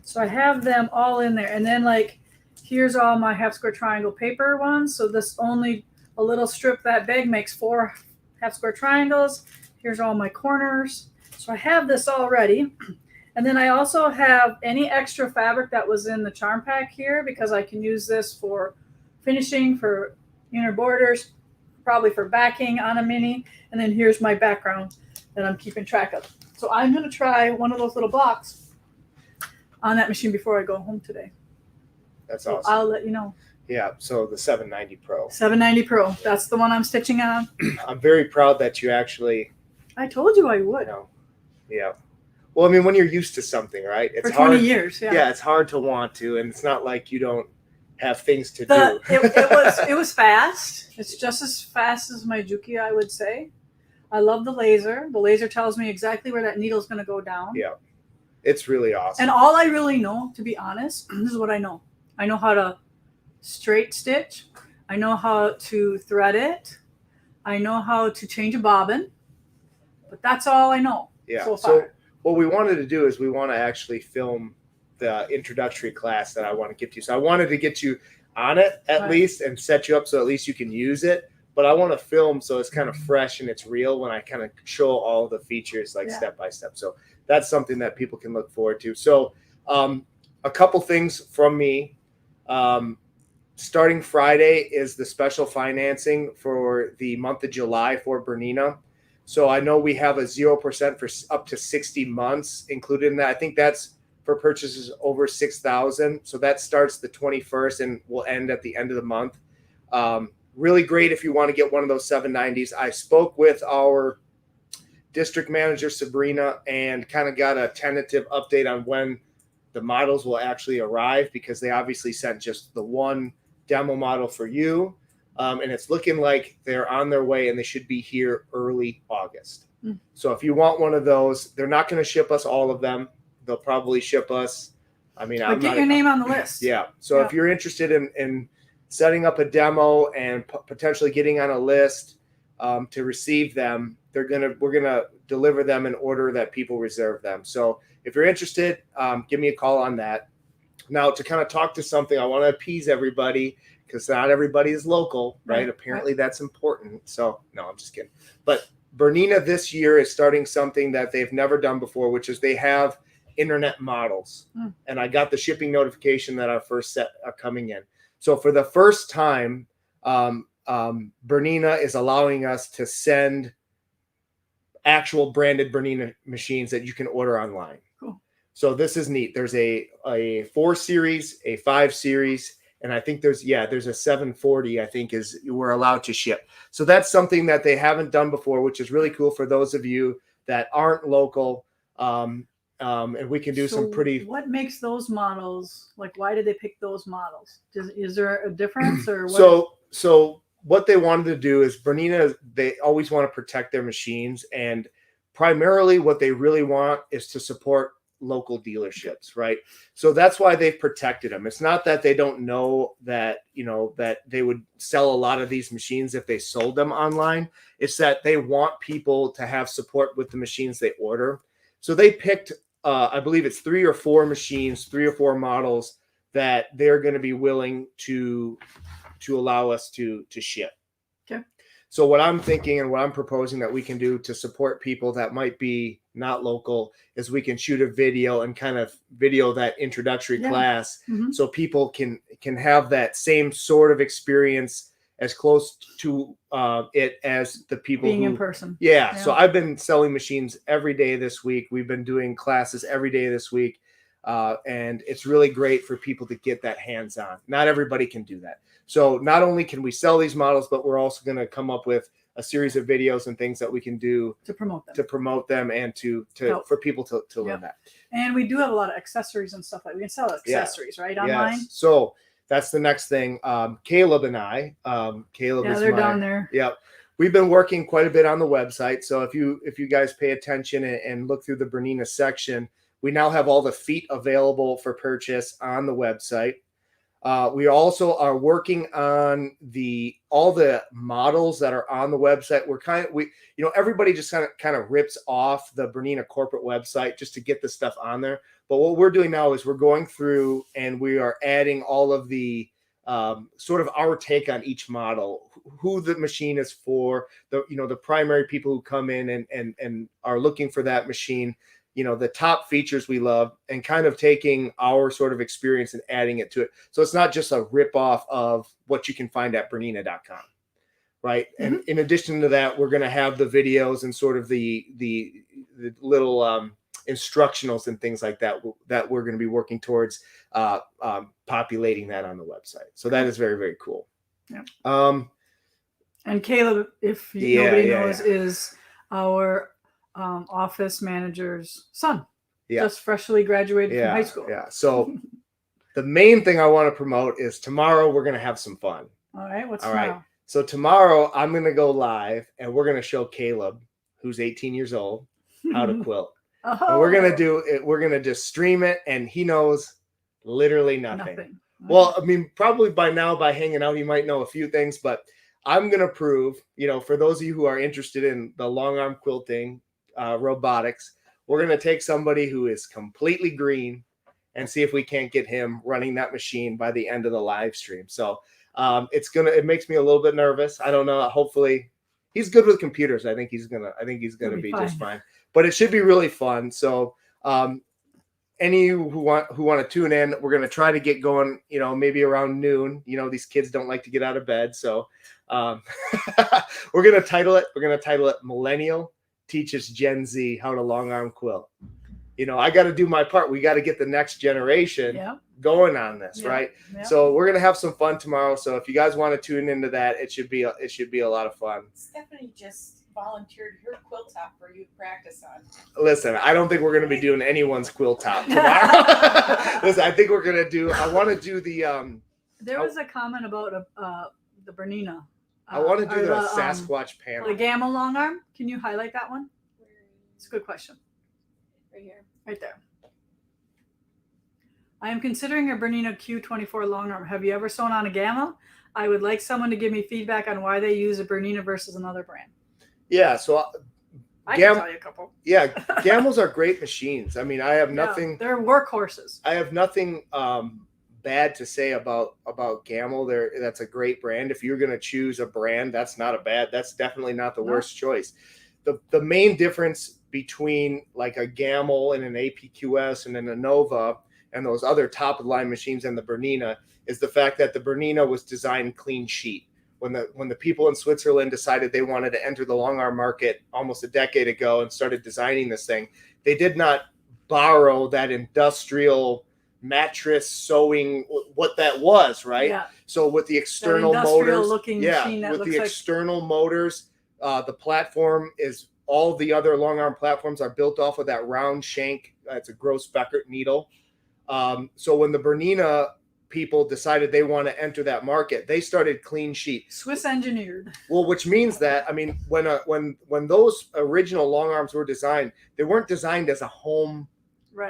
Speaker 1: So I have them all in there. And then here's all my 1/2 square triangle paper ones. So this only a little strip that big makes 4 1/2 square triangles. Here's all my corners. So I have this already. And then I also have any extra fabric that was in the charm pack here because I can use this for finishing, for inner borders, probably for backing on a mini. And then here's my background that I'm keeping track of. So I'm going to try one of those little blocks on that machine before I go home today.
Speaker 5: That's
Speaker 1: So
Speaker 5: awesome.
Speaker 1: I'll let you know.
Speaker 5: Yeah, so the 790 Pro.
Speaker 1: 790 Pro. That's the one I'm stitching on.
Speaker 5: I'm very proud that you actually,
Speaker 1: I told you I would.
Speaker 5: yeah. Well, I mean, when you're used to something, right? It's
Speaker 1: For 20
Speaker 5: hard.
Speaker 1: years, yeah.
Speaker 5: Yeah, it's hard to want to, and it's not like you don't have things to
Speaker 1: The,
Speaker 5: do.
Speaker 1: it was fast. It's just as fast as my Juki, I would say. I love the laser. The laser tells me exactly where that needle's going to go down.
Speaker 5: Yeah. It's really awesome.
Speaker 1: And all I really know, to be honest, this is what I know. I know how to straight stitch. I know how to thread it. I know how to change a bobbin. But that's all I know
Speaker 5: Yeah.
Speaker 1: so
Speaker 5: So
Speaker 1: far.
Speaker 5: what we wanted to do is we want to actually film the introductory class that I want to give to you. So I wanted to get you on it at
Speaker 1: Right.
Speaker 5: least and set you up so at least you can use it. But I want to film so it's kind of fresh and it's real when I kind of show all the features like
Speaker 1: Yeah.
Speaker 5: step by step. So that's something that people can look forward to. So a couple things from me. Starting Friday is the special financing for the month of July for Bernina. So I know we have a 0% for up to 60 months included in that. I think that's for purchases over 6,000. So that starts the 21st and will end at the end of the month. Really great if you want to get one of those 790s. I spoke with our district manager, Sabrina, and kind of got a tentative update on when the models will actually arrive because they obviously sent just the one demo model for you. And it's looking like they're on their way and they should be here early August. So if you want one of those, they're not going to ship us all of them. They'll probably ship us. I mean,
Speaker 1: But get your name on the list.
Speaker 5: Yeah. So if you're interested in setting up a demo and potentially getting on a list to receive them, we're gonna deliver them in order that people reserve them. So if you're interested, give me a call on that. Now, to kind of talk to something, I want to appease everybody because not everybody is local, right? Apparently that's important. So no, I'm just kidding. But Bernina this year is starting something that they've never done before, which is they have internet models. And I got the shipping notification that our first set are coming in. So for the first time, Bernina is allowing us to send actual branded Bernina machines that you can order online.
Speaker 1: Cool.
Speaker 5: So this is neat. There's a 4 series, a 5 series, and I think there's a 740, I think we're allowed to ship. So that's something that they haven't done before, which is really cool for those of you that aren't local. And we can do some pretty.
Speaker 1: What makes those models, like, why did they pick those models? Is there a difference or what?
Speaker 5: So what they wanted to do is Bernina, they always want to protect their machines, and primarily what they really want is to support local dealerships, right? So that's why they've protected them. It's not that they don't know that, that they would sell a lot of these machines if they sold them online. It's that they want people to have support with the machines they order. So they picked, I believe it's 3 or 4 machines, 3 or 4 models that they're going to be willing to allow us to ship.
Speaker 1: Okay.
Speaker 5: So what I'm thinking and what I'm proposing that we can do to support people that might be not local is we can shoot a video and kind of video that introductory class so people can have that same sort of experience as close to it as the people
Speaker 1: being in person.
Speaker 5: Yeah. So I've been selling machines every day this week. We've been doing classes every day this week. And it's really great for people to get that hands-on. Not everybody can do that. So not only can we sell these models, but we're also going to come up with a series of videos and things that we can do
Speaker 1: to promote them
Speaker 5: and for people to learn that.
Speaker 1: And we do have a lot of accessories and stuff like we can sell accessories, right? Online.
Speaker 5: Yes. So that's the next thing. Caleb and I, Caleb is
Speaker 1: they're down there.
Speaker 5: Yep. We've been working quite a bit on the website. So if you guys pay attention and look through the Bernina section, we now have all the feet available for purchase on the website. We also are working on all the models that are on the website. Everybody just kind of rips off the Bernina corporate website just to get the stuff on there. But what we're doing now is we're going through and we are adding all of the sort of our take on each model, who the machine is for, the primary people who come in and are looking for that machine. The top features we love, and kind of taking our sort of experience and adding it to it. So it's not just a ripoff of what you can find at Bernina.com, right? Mm-hmm. And in addition to that, we're going to have the videos and sort of the little instructionals and things like that we're going to be working towards populating that on the website. So that is very, very cool.
Speaker 1: Yeah. And Caleb, if nobody knows, is our office manager's son, just freshly graduated from high school.
Speaker 5: Yeah. So the main thing I want to promote is tomorrow we're going to have some fun.
Speaker 1: All right. What's
Speaker 5: all
Speaker 1: tomorrow?
Speaker 5: Right. So tomorrow I'm going to go live and we're going to show Caleb who's 18 years old, how to quilt.
Speaker 1: Oh,
Speaker 5: And we're gonna do it. We're gonna just stream it, and he knows literally nothing.
Speaker 1: nothing.
Speaker 5: Well, I mean, probably by now, by hanging out, he might know a few things, but I'm gonna prove, for those of you who are interested in the long arm quilting, robotics, we're gonna take somebody who is completely green and see if we can't get him running that machine by the end of the live stream. So it makes me a little bit nervous. I don't know. Hopefully, he's good with computers. I think he's gonna be just fine. But it should be really fun. So any who want to tune in, we're going to try to get going, maybe around noon. These kids don't like to get out of bed. So we're going to title it Millennial Teaches Gen Z How to Long Arm Quilt. I got to do my part. We got to get the next generation going on this, right? Yeah. So we're going to have some fun tomorrow. So if you guys want to tune into that, it should be a lot of fun.
Speaker 4: Stephanie just volunteered her quilt top for you to practice on.
Speaker 5: Listen, I don't think we're going to be doing anyone's quilt top tomorrow. Listen, I think we're going to I want to do the
Speaker 1: there was a comment about the Bernina.
Speaker 5: I want to do the Sasquatch panel.
Speaker 1: The Gamma long arm. Can you highlight that one? It's a good question.
Speaker 3: Right here.
Speaker 1: Right there. I am considering a Bernina Q24 long arm. Have you ever sewn on a Gamma? I would like someone to give me feedback on why they use a Bernina versus another brand.
Speaker 5: Yeah, so
Speaker 1: I can tell you a couple.
Speaker 5: Yeah, Gammas are great machines. I mean, I have nothing.
Speaker 1: They're workhorses.
Speaker 5: I have nothing bad to say about Gamma. That's a great brand. If you're going to choose a brand, that's definitely not the worst choice. The main difference between like a Gamma and an APQS and an Nova and those other top of the line machines and the Bernina is the fact that the Bernina was designed clean sheet. When the people in Switzerland decided they wanted to enter the long arm market almost a decade ago and started designing this thing, they did not borrow that industrial mattress sewing, what that was, right? Yeah. So with the external motors, external motors, the platform is all the other long arm platforms are built off of that round shank. It's a Gross Beckert needle. So when the Bernina people decided they want to enter that market, they started clean sheet.
Speaker 1: Swiss engineered.
Speaker 5: Well, which means that, I mean, when those original long arms were designed, they weren't designed as a home,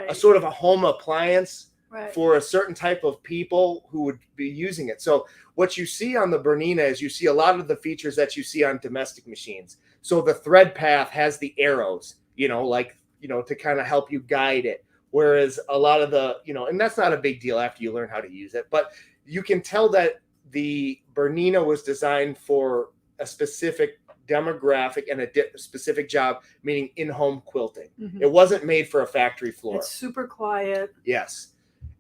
Speaker 5: a sort of a home appliance for a certain type of people who would be using it. So what you see on the Bernina is you see a lot of the features that you see on domestic machines. So the thread path has the arrows, to kind of help you guide it. Whereas a lot of the, and that's not a big deal after you learn how to use it, but you can tell that the Bernina was designed for a specific demographic and a specific job, meaning in-home quilting. Mm-hmm. It wasn't made for a factory floor.
Speaker 1: It's super quiet.
Speaker 5: Yes.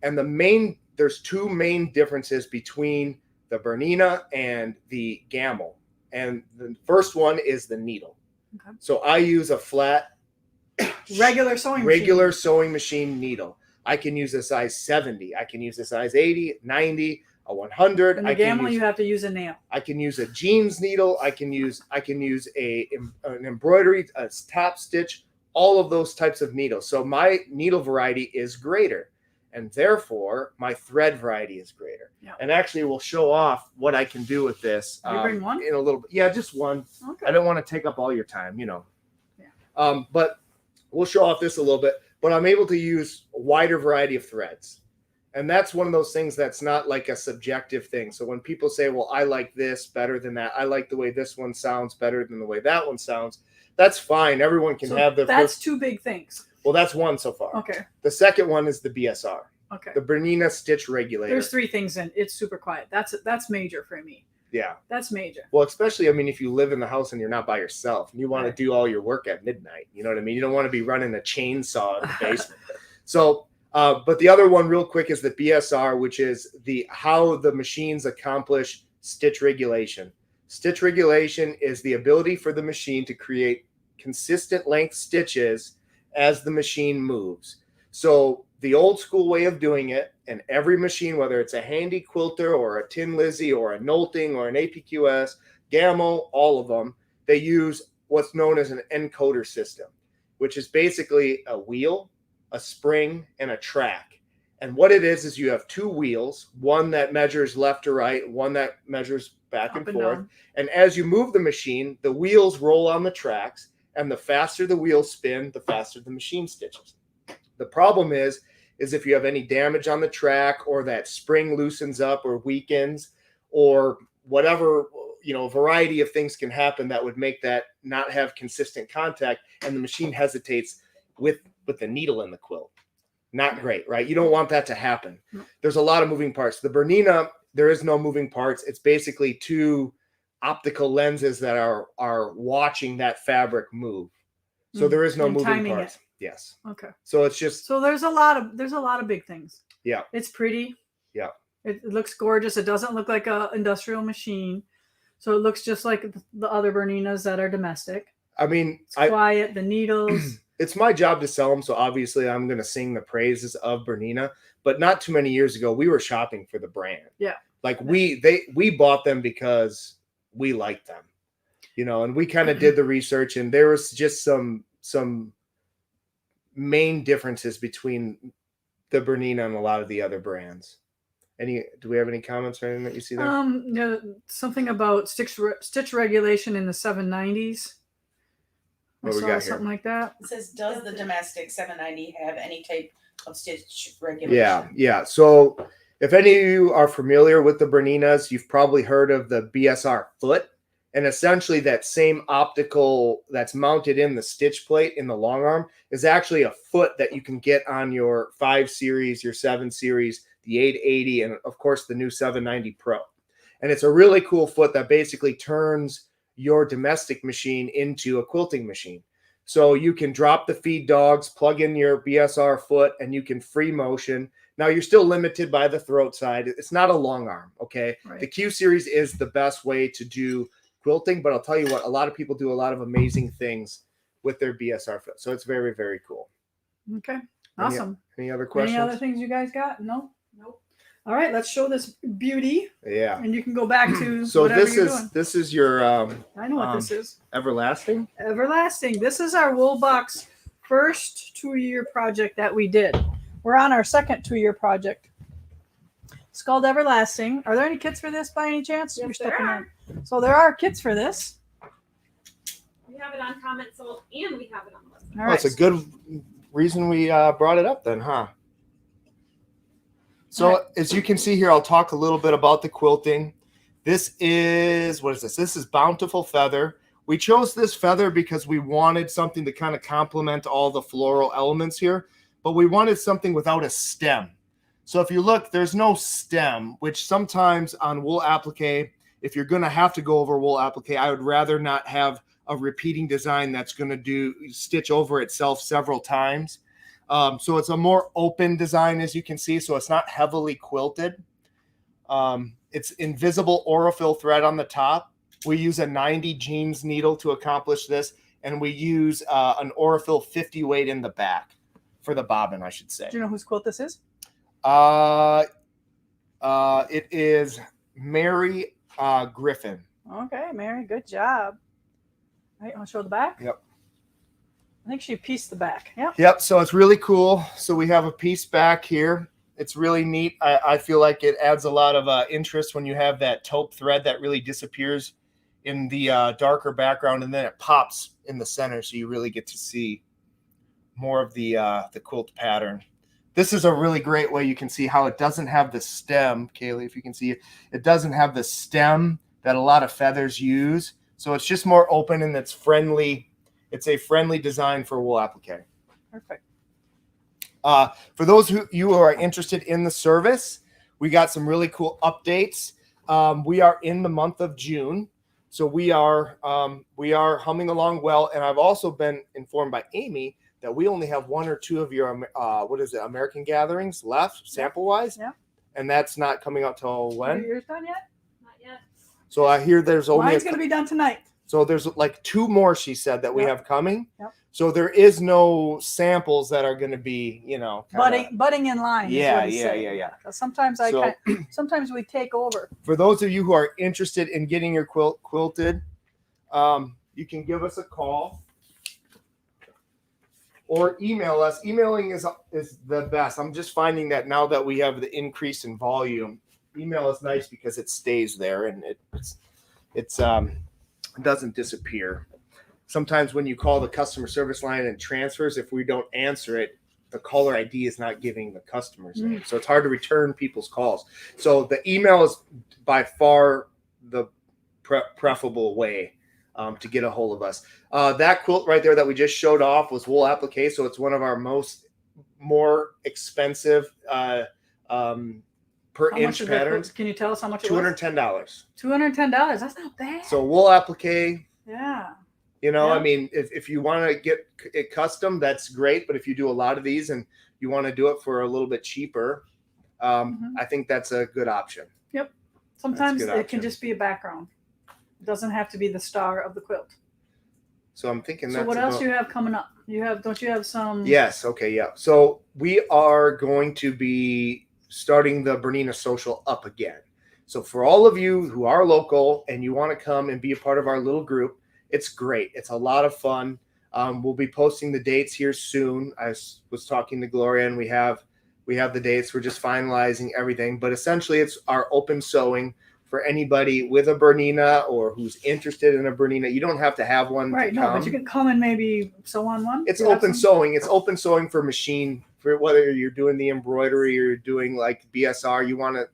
Speaker 5: And there's two main differences between the Bernina and the Gamma. And the first one is the needle. Okay. So I use a flat, regular sewing machine needle. I can use a size 70. I can use a size 80, 90, a 100.
Speaker 1: And the Gamma, you have to use a nail.
Speaker 5: I can use a jeans needle. I can use an embroidery, a top stitch, all of those types of needles. So my needle variety is greater, and therefore my thread variety is greater. Yeah. And actually, we'll show off what I can do with this.
Speaker 1: You bring one?
Speaker 5: In a little bit. Yeah, just one. Okay. I don't want to take up all your time, Yeah. But we'll show off this a little bit, but I'm able to use a wider variety of threads. And that's one of those things that's not like a subjective thing. So when people say, well, I like this better than that, I like the way this one sounds better than the way that one sounds, that's fine. Everyone can have their...
Speaker 1: That's two big things.
Speaker 5: Well, that's one so far.
Speaker 1: Okay.
Speaker 5: The second one is the BSR.
Speaker 1: Okay.
Speaker 5: The Bernina stitch regulator.
Speaker 1: There's three things in. It's super quiet. That's major for me.
Speaker 5: Yeah.
Speaker 1: That's major.
Speaker 5: Well, especially, I mean, if you live in the house and you're not by yourself and you want to do all your work at midnight, you know what I mean? You don't want to be running a chainsaw in the basement. So, but the other one real quick is the BSR, which is how the machines accomplish stitch regulation. Stitch regulation is the ability for the machine to create consistent length stitches as the machine moves. So the old school way of doing it, and every machine, whether it's a Handy Quilter or a Tin Lizzie or a Knolting or an APQS, Gamma, all of them, they use what's known as an encoder system, which is basically a wheel, a spring, and a track. And what it is you have two wheels, one that measures left to right, one that measures back and forth. And as you move the machine, the wheels roll on the tracks. and the faster the wheels spin, the faster the machine stitches. The problem is if you have any damage on the track, or that spring loosens up or weakens, or whatever, variety of things can happen that would make that not have consistent contact, and the machine hesitates with the needle in the quilt. Not great, right? You don't want that to happen. There's a lot of moving parts. The Bernina, there is no moving parts. It's basically two optical lenses that are watching that fabric move. So there is no
Speaker 1: And
Speaker 5: moving
Speaker 1: timing
Speaker 5: parts.
Speaker 1: it.
Speaker 5: Yes.
Speaker 1: Okay.
Speaker 5: So it's just,
Speaker 1: So there's a lot of big things.
Speaker 5: Yeah.
Speaker 1: It's pretty.
Speaker 5: Yeah.
Speaker 1: It looks gorgeous. It doesn't look like a industrial machine. So it looks just like the other Berninas that are domestic.
Speaker 5: I mean,
Speaker 1: It's quiet, the needles.
Speaker 5: it's my job to sell them. So obviously I'm going to sing the praises of Bernina, but not too many years ago, we were shopping for the brand.
Speaker 1: Yeah.
Speaker 5: Like we bought them because we liked them, and we kind of did the research, and there was just some main differences between the Bernina and a lot of the other brands. Do we have any comments or anything that you see there?
Speaker 1: Something about stitch regulation in the 790s.
Speaker 5: What
Speaker 1: I
Speaker 5: we
Speaker 1: saw
Speaker 5: got here?
Speaker 1: something like that.
Speaker 4: It says, does the domestic 790 have any type of stitch regulation?
Speaker 5: Yeah. So if any of you are familiar with the Berninas, you've probably heard of the BSR foot. And essentially that same optical that's mounted in the stitch plate in the long arm is actually a foot that you can get on your 5 series, your 7 series, the 880, and of course the new 790 Pro. And it's a really cool foot that basically turns your domestic machine into a quilting machine. So you can drop the feed dogs, plug in your BSR foot, and you can free motion. Now you're still limited by the throat side. It's not a long arm, okay?
Speaker 1: Right.
Speaker 5: The Q series is the best way to do quilting, but I'll tell you what, a lot of people do a lot of amazing things with their BSR foot. So it's very, very cool.
Speaker 1: Okay. Awesome.
Speaker 5: Any other questions?
Speaker 1: Any other things you guys got? No?
Speaker 3: Nope.
Speaker 1: All right, let's show this beauty,
Speaker 5: Yeah.
Speaker 1: and you can go back to
Speaker 5: So
Speaker 1: whatever
Speaker 5: this
Speaker 1: you're
Speaker 5: is
Speaker 1: doing.
Speaker 5: this is your
Speaker 1: I know what this is.
Speaker 5: everlasting.
Speaker 1: Everlasting. This is our wool box first 2-year project that we did. We're on our second 2-year project. It's called Everlasting. Are there any kits for this by any chance?
Speaker 3: Yes,
Speaker 1: You're
Speaker 3: there
Speaker 1: stepping
Speaker 3: are.
Speaker 1: in. So there are kits for this.
Speaker 3: We have it on comment sold, and we have it on the website.
Speaker 1: All
Speaker 5: Well,
Speaker 1: right.
Speaker 5: it's a good reason we brought it up then, huh? So
Speaker 1: All right.
Speaker 5: as you can see here, I'll talk a little bit about the quilting. This is, what is this? This is Bountiful Feather. We chose this feather because we wanted something to kind of complement all the floral elements here, but we wanted something without a stem. So if you look, there's no stem, which sometimes on wool applique, if you're going to have to go over wool applique, I would rather not have a repeating design that's going to stitch over itself several times. So it's a more open design, as you can see. So it's not heavily quilted. It's invisible Aurifil thread on the top. We use a 90 jeans needle to accomplish this. And we use an Aurifil 50 weight in the back for the bobbin, I should say.
Speaker 1: Do you know whose quilt this is?
Speaker 5: It is Mary Griffin.
Speaker 1: Okay, Mary, good job. All right, want to show the back?
Speaker 5: Yep.
Speaker 1: I think she pieced the back. Yep.
Speaker 5: Yep. So it's really cool. So we have a piece back here. It's really neat. I feel like it adds a lot of interest when you have that taupe thread that really disappears in the darker background, and then it pops in the center, so you really get to see more of the quilt pattern. This is a really great way you can see how it doesn't have the stem, Kaylee, if you can see it. It doesn't have the stem that a lot of feathers use. So it's just more open, and it's friendly. It's a friendly design for wool applique.
Speaker 1: Perfect.
Speaker 5: For those who are interested in the service, we got some really cool updates. We are in the month of June, so we are humming along well. And I've also been informed by Amy that we only have 1 or 2 of your American gatherings left, sample wise.
Speaker 1: Yeah.
Speaker 5: And that's not coming out till
Speaker 1: Are
Speaker 5: when?
Speaker 1: yours done yet?
Speaker 3: Not yet.
Speaker 5: So I hear there's only
Speaker 1: Mine's going to be done tonight.
Speaker 5: so there's like 2 more, she said, that we
Speaker 1: Yep.
Speaker 5: have coming.
Speaker 1: Yep.
Speaker 5: So there is no samples that are going to be,
Speaker 1: Budding in line.
Speaker 5: Yeah.
Speaker 1: Is what he's saying. 'Cause sometimes
Speaker 5: So-
Speaker 1: sometimes we take over.
Speaker 5: For those of you who are interested in getting your quilt quilted, you can give us a call or email us. Emailing is the best. I'm just finding that now that we have the increase in volume, email is nice because it stays there and it doesn't disappear. sometimes when you call the customer service line and transfers, if we don't answer it, the caller ID is not giving the customer's name. So it's hard to return people's calls. So the email is by far the preferable way to get a hold of us. That quilt right there that we just showed off was wool applique. So it's one of our more expensive per
Speaker 1: How much
Speaker 5: inch
Speaker 1: is that?
Speaker 5: patterns.
Speaker 1: Can you tell us how much it was?
Speaker 5: $210.
Speaker 1: $210. That's not bad.
Speaker 5: So wool applique.
Speaker 1: Yeah.
Speaker 5: You know,
Speaker 1: Yeah.
Speaker 5: I mean, if you want to get it custom, that's great. But if you do a lot of these and you want to do it for a little bit cheaper, I think that's a good option.
Speaker 1: Yep. Sometimes
Speaker 5: That's a
Speaker 1: it
Speaker 5: good
Speaker 1: can
Speaker 5: option.
Speaker 1: just be a background. It doesn't have to be the star of the quilt.
Speaker 5: So I'm thinking
Speaker 1: So
Speaker 5: that's
Speaker 1: what else
Speaker 5: about-
Speaker 1: do you have coming up? Don't you have some?
Speaker 5: Yes. Okay. Yeah. So we are going to be starting the Bernina social up again. So for all of you who are local and you want to come and be a part of our little group, it's great. It's a lot of fun. We'll be posting the dates here soon. I was talking to Gloria, and we have the dates. We're just finalizing everything. But essentially, it's our open sewing for anybody with a Bernina or who's interested in a Bernina. You don't have to have one.
Speaker 1: Right.
Speaker 5: To
Speaker 1: No,
Speaker 5: come.
Speaker 1: but you can come and maybe sew on one.
Speaker 5: It's
Speaker 1: Do you have
Speaker 5: open
Speaker 1: some?
Speaker 5: sewing. It's open sewing for machine, for whether you're doing the embroidery or you're doing like BSR. You want to,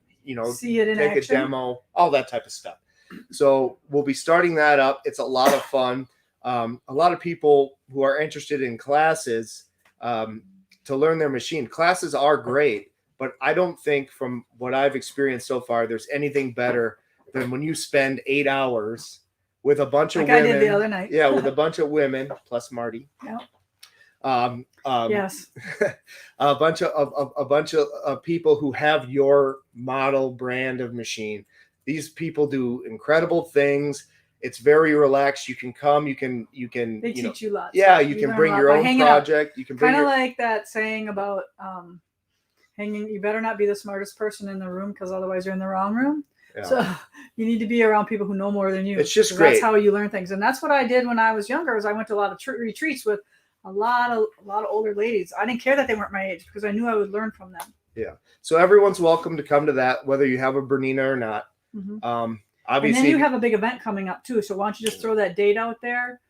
Speaker 1: See it in
Speaker 5: take
Speaker 1: action.
Speaker 5: a demo, all that type of stuff. So we'll be starting that up. It's a lot of fun. A lot of people who are interested in classes to learn their machine. Classes are great, but I don't think from what I've experienced so far, there's anything better than when you spend 8 hours with a bunch of
Speaker 1: Like I
Speaker 5: women.
Speaker 1: did the other night.
Speaker 5: Yeah, with a bunch of women plus Marty.
Speaker 1: Yeah.
Speaker 5: Yes.
Speaker 1: Yes.
Speaker 5: a bunch of people who have your model brand of machine. These people do incredible things. It's very relaxed. You can come. You can.
Speaker 1: They teach you lots.
Speaker 5: Yeah, you can
Speaker 1: learn
Speaker 5: bring
Speaker 1: a lot
Speaker 5: your
Speaker 1: by
Speaker 5: own
Speaker 1: hanging out.
Speaker 5: project. You can bring
Speaker 1: Kind of
Speaker 5: your.
Speaker 1: like that saying about hanging. You better not be the smartest person in the room because otherwise you're in the wrong room.
Speaker 5: Yeah.
Speaker 1: So you need to be around people who know more than you.
Speaker 5: It's just
Speaker 1: 'cause
Speaker 5: great.
Speaker 1: That's how you learn things, and that's what I did when I was younger. Is I went to a lot of retreats with a lot of older ladies. I didn't care that they weren't my age because I knew I would learn from them.
Speaker 5: Yeah. So everyone's welcome to come to that, whether you have a Bernina or not.
Speaker 1: Mhm.
Speaker 5: Obviously,
Speaker 1: And then you have a big event coming up too. So why don't you just throw that date out there?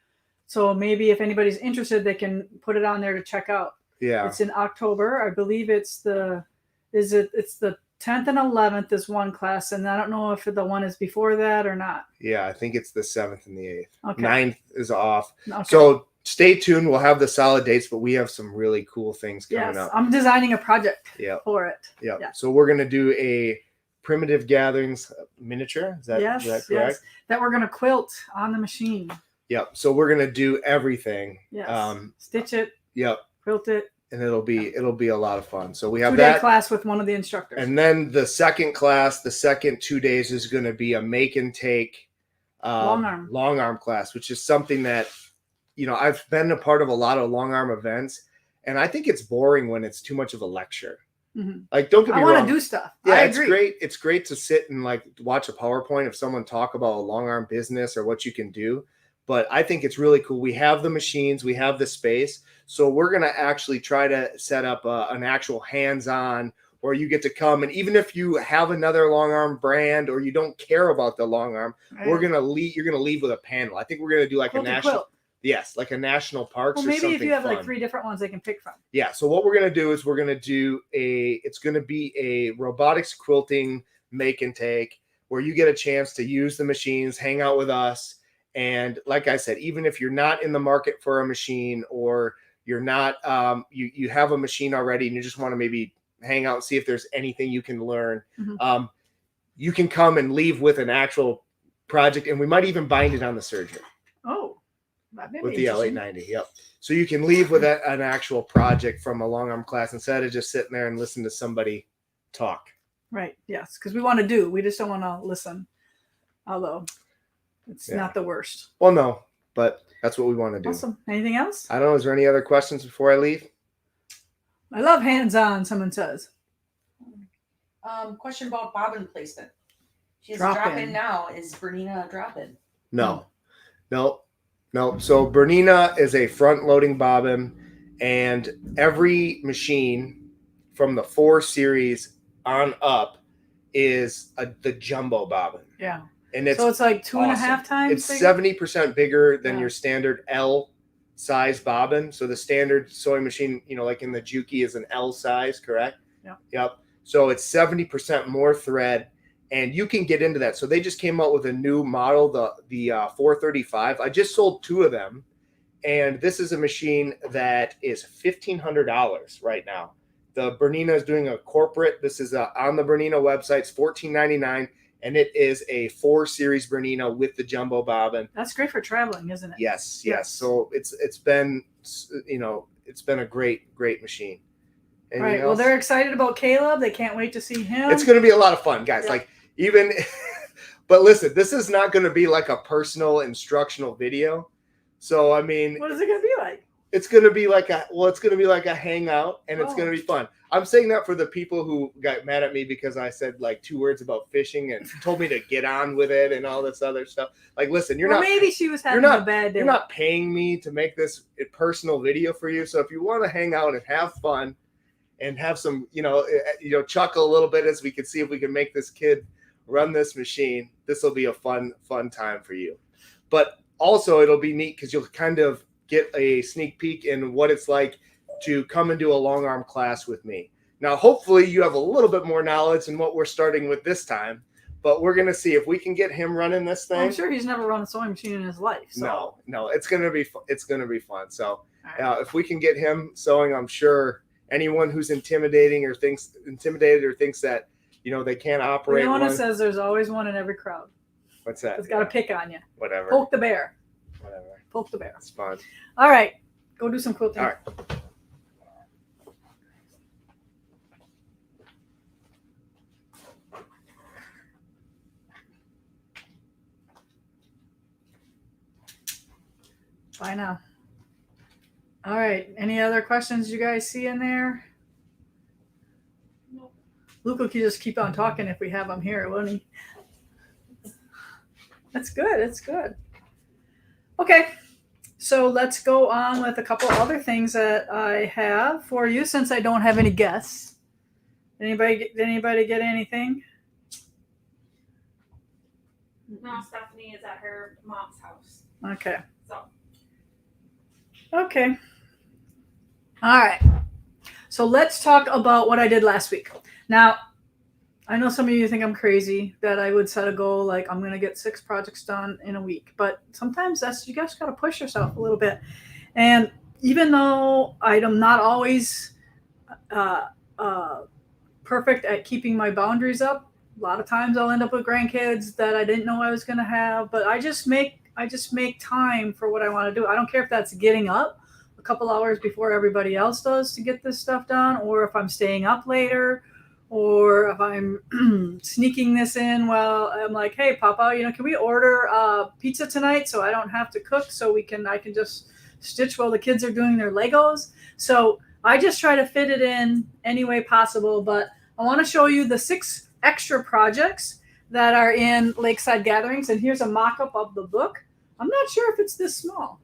Speaker 1: So maybe if anybody's interested, they can put it on there to check out.
Speaker 5: yeah.
Speaker 1: It's in October. I believe it's the 10th and 11th is one class, and I don't know if the one is before that or not.
Speaker 5: Yeah, I think it's the 7th and the 8th.
Speaker 1: Okay.
Speaker 5: 9th is off.
Speaker 1: Okay.
Speaker 5: So stay tuned. We'll have the solid dates, but we have some really cool things coming
Speaker 1: yes,
Speaker 5: up.
Speaker 1: I'm designing a project
Speaker 5: Yeah.
Speaker 1: for it.
Speaker 5: Yeah.
Speaker 1: Yeah.
Speaker 5: So we're going to do a primitive gatherings miniature. Is that correct?
Speaker 1: Yes. That we're gonna quilt on the machine.
Speaker 5: Yep. So we're going to do everything.
Speaker 1: Yes. Stitch it,
Speaker 5: Yep.
Speaker 1: quilt it.
Speaker 5: And it'll be a lot of fun. So we have
Speaker 1: 2-day
Speaker 5: that.
Speaker 1: class with one of the instructors.
Speaker 5: And then the second class, the second 2 days is going to be a make and take long arm class, which is something that, I've been a part of a lot of long arm events, and I think it's boring when it's too much of a lecture.
Speaker 1: Mhm.
Speaker 5: Like, don't get me
Speaker 1: I
Speaker 5: wrong.
Speaker 1: want to do stuff.
Speaker 5: Yeah,
Speaker 1: I
Speaker 5: it's
Speaker 1: agree.
Speaker 5: great. It's great to sit and like watch a PowerPoint of someone talk about a long arm business or what you can do. But I think it's really cool. We have the machines, we have the space. So we're going to actually try to set up an actual hands-on where you get to come. And even if you have another long arm brand or you don't care about the long arm,
Speaker 1: Right.
Speaker 5: you're going to leave with a panel. I think we're going to do like
Speaker 1: Quilt
Speaker 5: a
Speaker 1: and
Speaker 5: national.
Speaker 1: quilt.
Speaker 5: Yes, like a national parks
Speaker 1: Well,
Speaker 5: or
Speaker 1: maybe
Speaker 5: something
Speaker 1: if you have
Speaker 5: fun.
Speaker 1: like 3 different ones they can pick from.
Speaker 5: Yeah. So what we're going to do is we're going to do it's going to be a robotics quilting make and take where you get a chance to use the machines, hang out with us. And like I said, even if you're not in the market for a machine or you're not, you have a machine already and you just want to maybe hang out and see if there's anything you can learn.
Speaker 1: Mhm.
Speaker 5: You can come and leave with an actual project, and we might even bind it on the surgery.
Speaker 1: Oh, that may
Speaker 5: With
Speaker 1: be
Speaker 5: the
Speaker 1: interesting.
Speaker 5: L890, yep. So you can leave with an actual project from a long arm class instead of just sitting there and listen to somebody talk.
Speaker 1: Right. Yes, because we want to do. We just don't want to listen. Although it's
Speaker 5: Yeah.
Speaker 1: not the worst.
Speaker 5: Well, no, but that's what we want to do.
Speaker 1: Awesome. Anything else?
Speaker 5: I don't know. Is there any other questions before I leave?
Speaker 1: I love hands-on. Someone says.
Speaker 4: Question about bobbin placement. She has a
Speaker 1: Drop
Speaker 4: drop
Speaker 1: in.
Speaker 4: in now. Is Bernina a drop in?
Speaker 5: No. So Bernina is a front loading bobbin, and every machine from the 4 series on up is the jumbo bobbin.
Speaker 1: Yeah.
Speaker 5: and it's
Speaker 1: So it's like two and a half
Speaker 5: awesome.
Speaker 1: times
Speaker 5: It's
Speaker 1: bigger?
Speaker 5: 70% bigger than
Speaker 1: Yeah.
Speaker 5: your standard L size bobbin. So the standard sewing machine, like in the Juki, is an L size, correct?
Speaker 1: Yeah.
Speaker 5: Yep. So it's 70% more thread, and you can get into that. So they just came out with a new model, the 435. I just sold 2 of them, and this is a machine that is $1,500 right now. The Bernina is doing a corporate. This is on the Bernina website. It's $14.99, and it is a 4 series Bernina with the jumbo bobbin.
Speaker 1: That's great for traveling, isn't it?
Speaker 5: Yes.
Speaker 1: Yes.
Speaker 5: So it's been a great machine.
Speaker 1: All
Speaker 5: Anything
Speaker 1: right. Well,
Speaker 5: else?
Speaker 1: they're excited about Caleb. They can't wait to see him.
Speaker 5: It's going to be a lot of fun, guys.
Speaker 1: Yeah.
Speaker 5: Like even, but listen, this is not going to be like a personal instructional video. So I mean,
Speaker 1: What is it going to be like?
Speaker 5: it's going to be like a hangout, and it's
Speaker 1: Oh.
Speaker 5: going to be fun. I'm saying that for the people who got mad at me because I said like 2 words about fishing and told me to get on with it and all this other stuff. Like, listen,
Speaker 1: Maybe she was having a bad day.
Speaker 5: you're not paying me to make this a personal video for you. So if you want to hang out and have fun and have some, chuckle a little bit as we can see if we can make this kid run this machine, this will be a fun time for you. But also it'll be neat because you'll kind of get a sneak peek in what it's like to come and do a long arm class with me. Now, hopefully you have a little bit more knowledge than what we're starting with this time, but we're going to see if we can get him running this thing.
Speaker 1: I'm sure he's never run a sewing machine in his life. So.
Speaker 5: No, it's going to be fun. So
Speaker 1: All right.
Speaker 5: if we can get him sewing, I'm sure anyone who's intimidated or thinks that, they can't operate.
Speaker 1: Leona says there's always one in every crowd.
Speaker 5: What's that?
Speaker 1: It's got to pick on you.
Speaker 5: Whatever.
Speaker 1: Poke the bear.
Speaker 5: Whatever.
Speaker 1: Poke the bear.
Speaker 5: It's fun.
Speaker 1: All right. Go do some quilting.
Speaker 5: All right.
Speaker 1: Bye now. All right. Any other questions you guys see in there?
Speaker 3: Nope.
Speaker 1: Luke will just keep on talking if we have him here, won't he? That's good. It's good. Okay. So let's go on with a couple other things that I have for you since I don't have any guests. Anybody get anything?
Speaker 3: No, Stephanie is at her mom's house.
Speaker 1: Okay.
Speaker 3: So
Speaker 1: Okay. All right. So let's talk about what I did last week. Now, I know some of you think I'm crazy that I would set a goal like I'm going to get 6 projects done in a week, but sometimes you guys got to push yourself a little bit. And even though I'm not always perfect at keeping my boundaries up, a lot of times I'll end up with grandkids that I didn't know I was going to have, but I just make time for what I want to do. I don't care if that's getting up a couple hours before everybody else does to get this stuff done, or if I'm staying up later, or if I'm sneaking this in while I'm like, hey, Papa, can we order pizza tonight so I don't have to cook so I can just stitch while the kids are doing their Legos. So I just try to fit it in any way possible. But I want to show you the 6 extra projects that are in Lakeside Gatherings. And here's a mock-up of the book. I'm not sure if it's this small.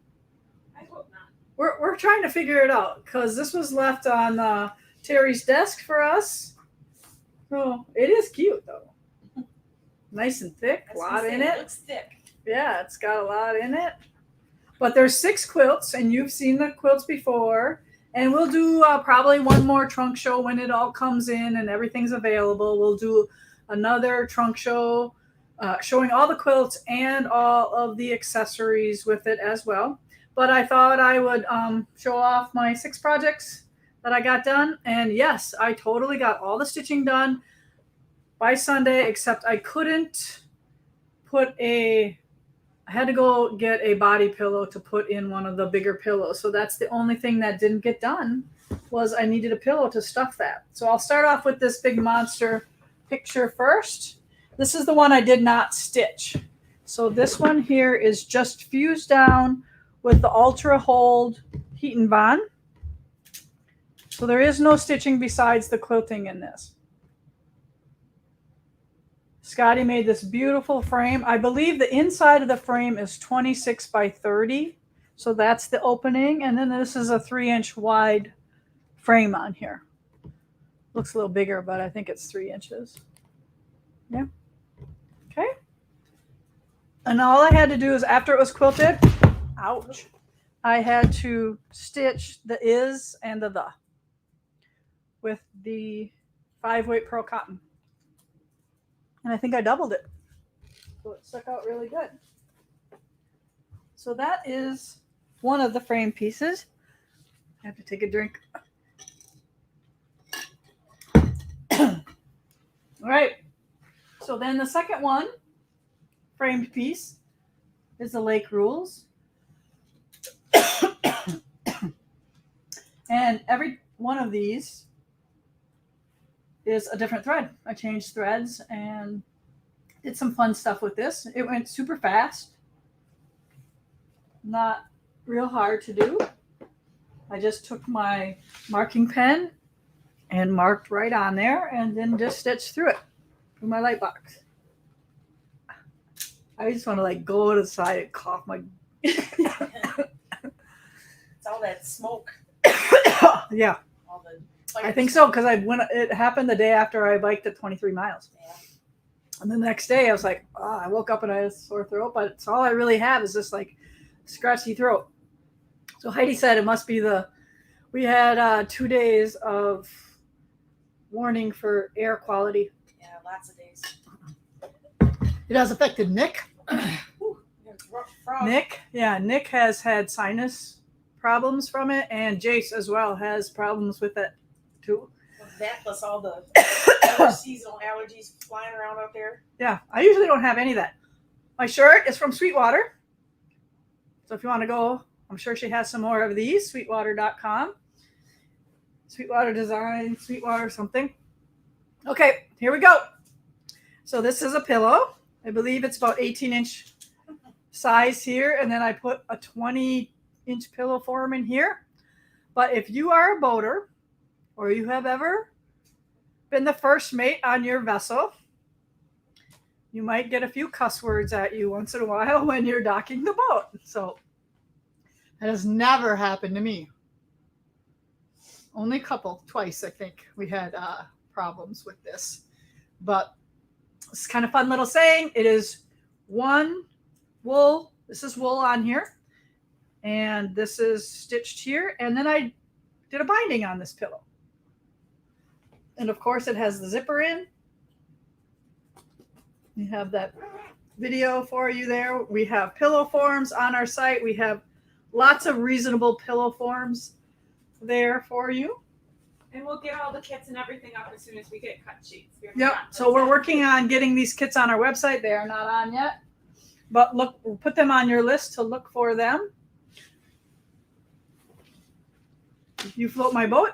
Speaker 3: I hope not.
Speaker 1: We're trying to figure it out because this was left on Terry's desk for us. Oh, it is cute though. Nice and thick, a lot in
Speaker 4: It
Speaker 1: it.
Speaker 4: looks thick.
Speaker 1: Yeah, it's got a lot in it. But there's 6 quilts, and you've seen the quilts before. And we'll do probably one more trunk show when it all comes in and everything's available. We'll do another trunk show showing all the quilts and all of the accessories with it as well. But I thought I would show off my 6 projects that I got done. And yes, I totally got all the stitching done by Sunday, except I couldn't I had to go get a body pillow to put in one of the bigger pillows. So that's the only thing that didn't get done was I needed a pillow to stuff that. So I'll start off with this big monster picture first. This is the one I did not stitch. So this one here is just fused down with the Ultra Hold Heat and Bond. So there is no stitching besides the quilting in this. Scotty made this beautiful frame. I believe the inside of the frame is 26 by 30. So that's the opening. And then this is a 3-inch wide frame on here. Looks a little bigger, but I think it's 3 inches. Yeah. Okay. And all I had to do is after it was quilted, ouch, I had to stitch the is and the with the 5-weight pearl cotton. And I think I doubled it. So it stuck out really good. So that is one of the frame pieces. I have to take a drink. All right. So then the second one, framed piece, is the Lake Rules. And every one of these is a different thread. I changed threads and did some fun stuff with this. It went super fast. Not real hard to do. I just took my marking pen and marked right on there and then just stitched through it with my light box. I just want to like go to the side and cough my
Speaker 4: It's all that smoke.
Speaker 1: yeah,
Speaker 4: All the
Speaker 1: I think so because it happened the day after I biked at 23 miles.
Speaker 4: Yeah.
Speaker 1: And the next day I was like, oh, I woke up and I had a sore throat, but it's all I really have is this like scratchy throat. So Heidi said it must be we had 2 days of warning for air quality.
Speaker 4: Yeah, lots of days.
Speaker 1: It has affected Nick.
Speaker 4: Frog.
Speaker 1: Nick has had sinus problems from it, and Jace as well has problems with it too.
Speaker 4: That plus all the other seasonal allergies flying around out there.
Speaker 1: Yeah, I usually don't have any of that. My shirt is from Sweetwater. So if you want to go, I'm sure she has some more of these, sweetwater.com. Sweetwater Design, Sweetwater something. Okay, here we go. So this is a pillow. I believe it's about 18-inch size here. And then I put a 20-inch pillow form in here. But if you are a boater or you have ever been the first mate on your vessel, you might get a few cuss words at you once in a while when you're docking the boat. So that has never happened to me. Only twice, I think, we had problems with this. But it's kind of fun little saying. It is one wool. This is wool on here. And this is stitched here. And then I did a binding on this pillow. And of course, it has the zipper in. We have that video for you there. We have pillow forms on our site. We have lots of reasonable pillow forms there for you.
Speaker 3: And we'll get all the kits and everything up as soon as we get cut sheets.
Speaker 1: Yep. So we're working on getting these kits on our website. They are not on yet. But look, we'll put them on your list to look for them. You float my boat.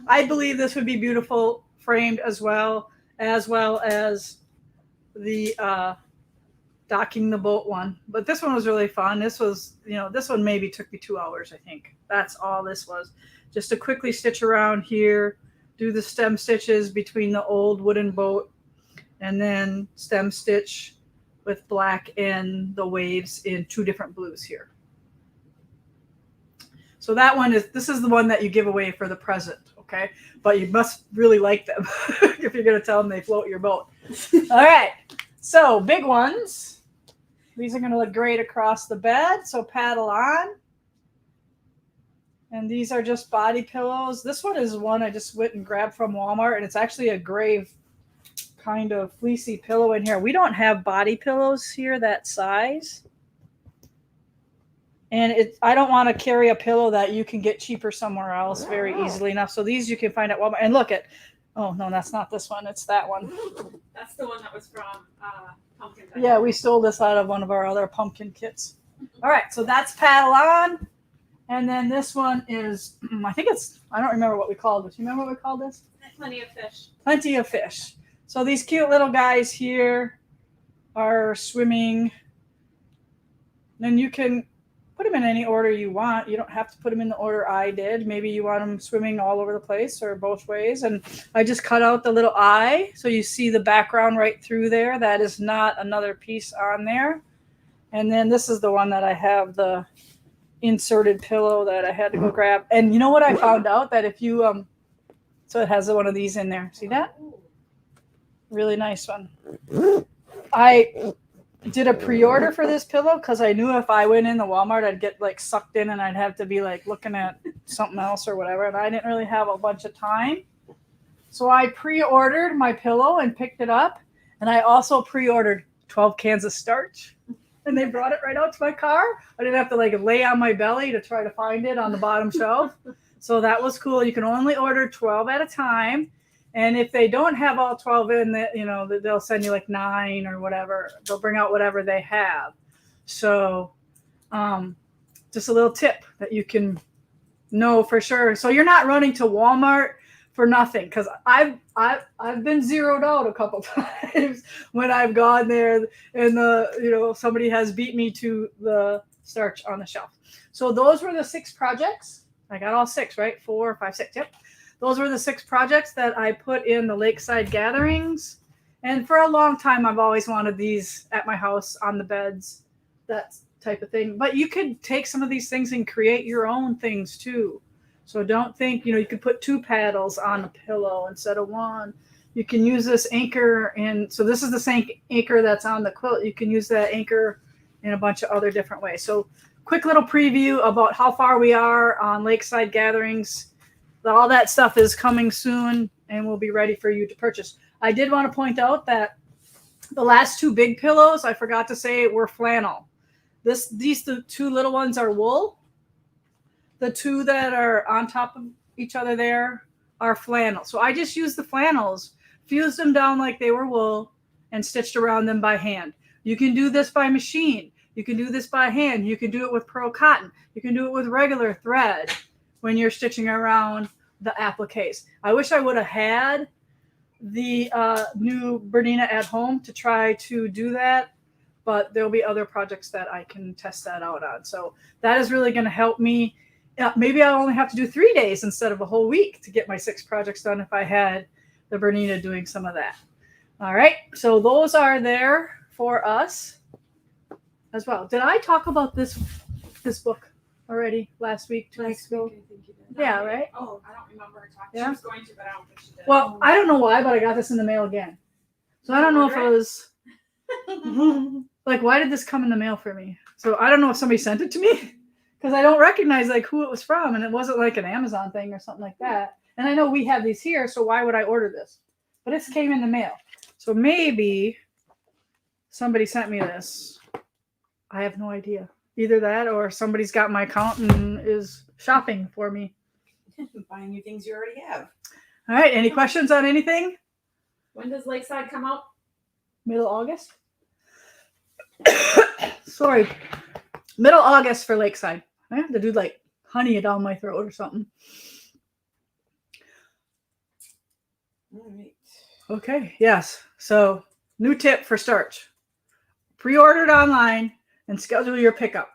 Speaker 1: I believe this would be beautiful framed as well as the docking the boat one. But this one was really fun. This was, this one maybe took me 2 hours, I think. That's all this was. Just to quickly stitch around here, do the stem stitches between the old wooden boat, and then stem stitch with black and the waves in 2 different blues here. So this is the one that you give away for the present, okay? But you must really like them if you're going to tell them they float your boat. All right, so big ones. These are going to look great across the bed, so paddle on. And these are just body pillows. This one is one I just went and grabbed from Walmart, and it's actually a gray kind of fleecy pillow in here. We don't have body pillows here that size. And I don't want to carry a pillow that you can get cheaper somewhere else very easily enough. So these you can find at Walmart. And look at, oh, no, that's not this one. It's that one.
Speaker 3: That's the one that was from Pumpkin.
Speaker 1: Yeah, we stole this out of one of our other pumpkin kits. All right, so that's paddle on. And then this one is, I don't remember what we called this. You remember what we called this?
Speaker 3: Plenty of fish.
Speaker 1: Plenty of fish. So these cute little guys here are swimming. Then you can put them in any order you want. You don't have to put them in the order I did. Maybe you want them swimming all over the place or both ways. And I just cut out the little eye so you see the background right through there. That is not another piece on there. And then this is the one that I have the inserted pillow that I had to go grab. And you know what I found out? That if you, so it has one of these in there. See that? Really nice one. I did a pre-order for this pillow because I knew if I went in the Walmart, I'd get like sucked in and I'd have to be like looking at something else or whatever. And I didn't really have a bunch of time. So I pre-ordered my pillow and picked it up. And I also pre-ordered 12 cans of starch. And they brought it right out to my car. I didn't have to like lay on my belly to try to find it on the bottom shelf. So that was cool. You can only order 12 at a time. And if they don't have all 12 in, they'll send you like 9 or whatever. They'll bring out whatever they have. So just a little tip that you can know for sure. So you're not running to Walmart for nothing, because I've been zeroed out a couple times when I've gone there and somebody has beat me to the starch on the shelf. So those were the 6 projects. I got all 6, right? 4, 5, 6. Yep. Those were the 6 projects that I put in the Lakeside Gatherings. And for a long time, I've always wanted these at my house on the beds, that type of thing. But you could take some of these things and create your own things too. So don't think, you could put 2 paddles on a pillow instead of 1. You can use this anchor. And so this is the same anchor that's on the quilt. You can use that anchor in a bunch of other different ways. So quick little preview about how far we are on Lakeside Gatherings. All that stuff is coming soon and will be ready for you to purchase. I did want to point out that the last 2 big pillows, I forgot to say, were flannel. The 2 little ones are wool. The 2 that are on top of each other there are flannel. So I just used the flannels, fused them down like they were wool, and stitched around them by hand. You can do this by machine. You can do this by hand. You can do it with pearl cotton. You can do it with regular thread when you're stitching around the appliques. I wish I would have had the new Bernina at home to try to do that, but there'll be other projects that I can test that out on. So that is really going to help me. Maybe I'll only have to do 3 days instead of a whole week to get my 6 projects done if I had the Bernina doing some of that. All right, so those are there for us as well. Did I talk about this book already last week, 2 weeks ago? Yeah, right?
Speaker 3: Oh, I don't remember her talking.
Speaker 1: Yeah.
Speaker 3: She was going to, but I don't think she did.
Speaker 1: Well, I don't know why, but I got this in the mail again. So I don't know if it was like, why did this come in the mail for me? So I don't know if somebody sent it to me because I don't recognize like who it was from, and it wasn't like an Amazon thing or something like that. And I know we have these here, so why would I order this? But this came in the mail. So maybe somebody sent me this. I have no idea. Either that or somebody's got my account and is shopping for me.
Speaker 4: Buying you things you already have.
Speaker 1: All right. Any questions on anything?
Speaker 3: When does Lakeside come out?
Speaker 1: Middle August? Sorry. Middle August for Lakeside. I have to do like honey down my throat or something.
Speaker 4: All right.
Speaker 1: Okay. Yes. So new tip for starch. Pre-order it online and schedule your pickup.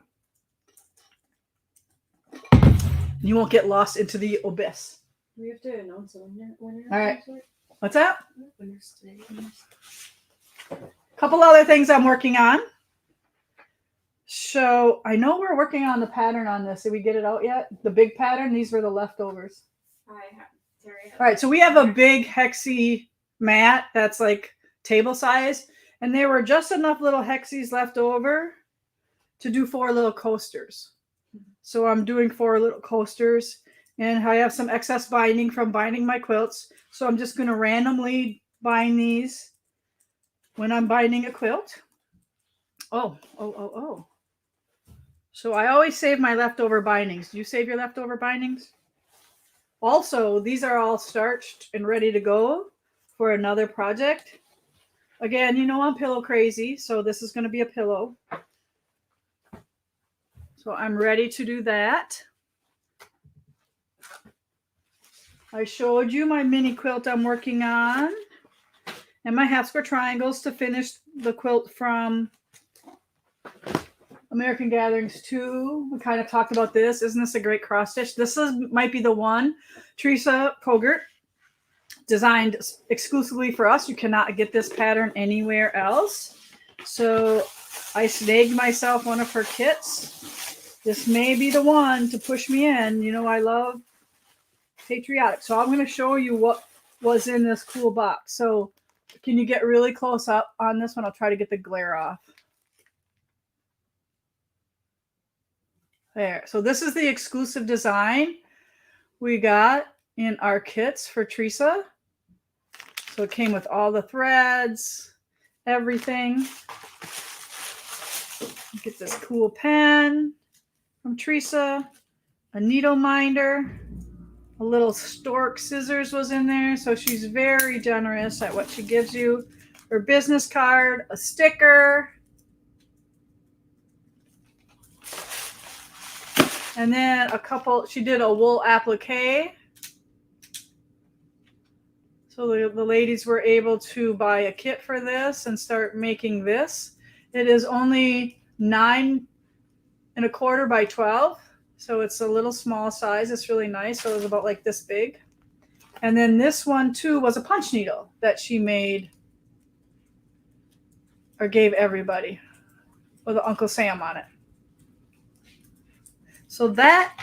Speaker 1: You won't get lost into the abyss.
Speaker 3: We have to announce a winner.
Speaker 1: All right. What's that?
Speaker 4: Winners today.
Speaker 1: Couple other things I'm working on. So I know we're working on the pattern on this. Did we get it out yet? The big pattern. These were the leftovers.
Speaker 3: Terry.
Speaker 1: All right. So we have a big hexie mat that's like table size, and there were just enough little hexies left over to do 4 little coasters. So I'm doing 4 little coasters, and I have some excess binding from binding my quilts. So I'm just going to randomly bind these when I'm binding a quilt. Oh. So I always save my leftover bindings. Do you save your leftover bindings? Also, these are all starched and ready to go for another project. Again, I'm pillow crazy, so this is going to be a pillow. So I'm ready to do that. I showed you my mini quilt I'm working on and my half square triangles to finish the quilt from American Gatherings 2. We kind of talked about this. Isn't this a great cross stitch? This might be the one Teresa Pogert designed exclusively for us. You cannot get this pattern anywhere else. So I snagged myself one of her kits. This may be the one to push me in. I love patriotic. So I'm going to show you what was in this cool box. So can you get really close up on this one? I'll try to get the glare off. There. So this is the exclusive design we got in our kits for Teresa. So it came with all the threads, everything. Get this cool pen from Teresa, a needle minder, a little stork scissors was in there. So she's very generous at what she gives you. Her business card, a sticker, and then she did a wool applique. So the ladies were able to buy a kit for this and start making this. It is only 9 1/4 by 12. So it's a little small size. It's really nice. So it was about like this big. And then this one too was a punch needle that she made or gave everybody with Uncle Sam on it. So that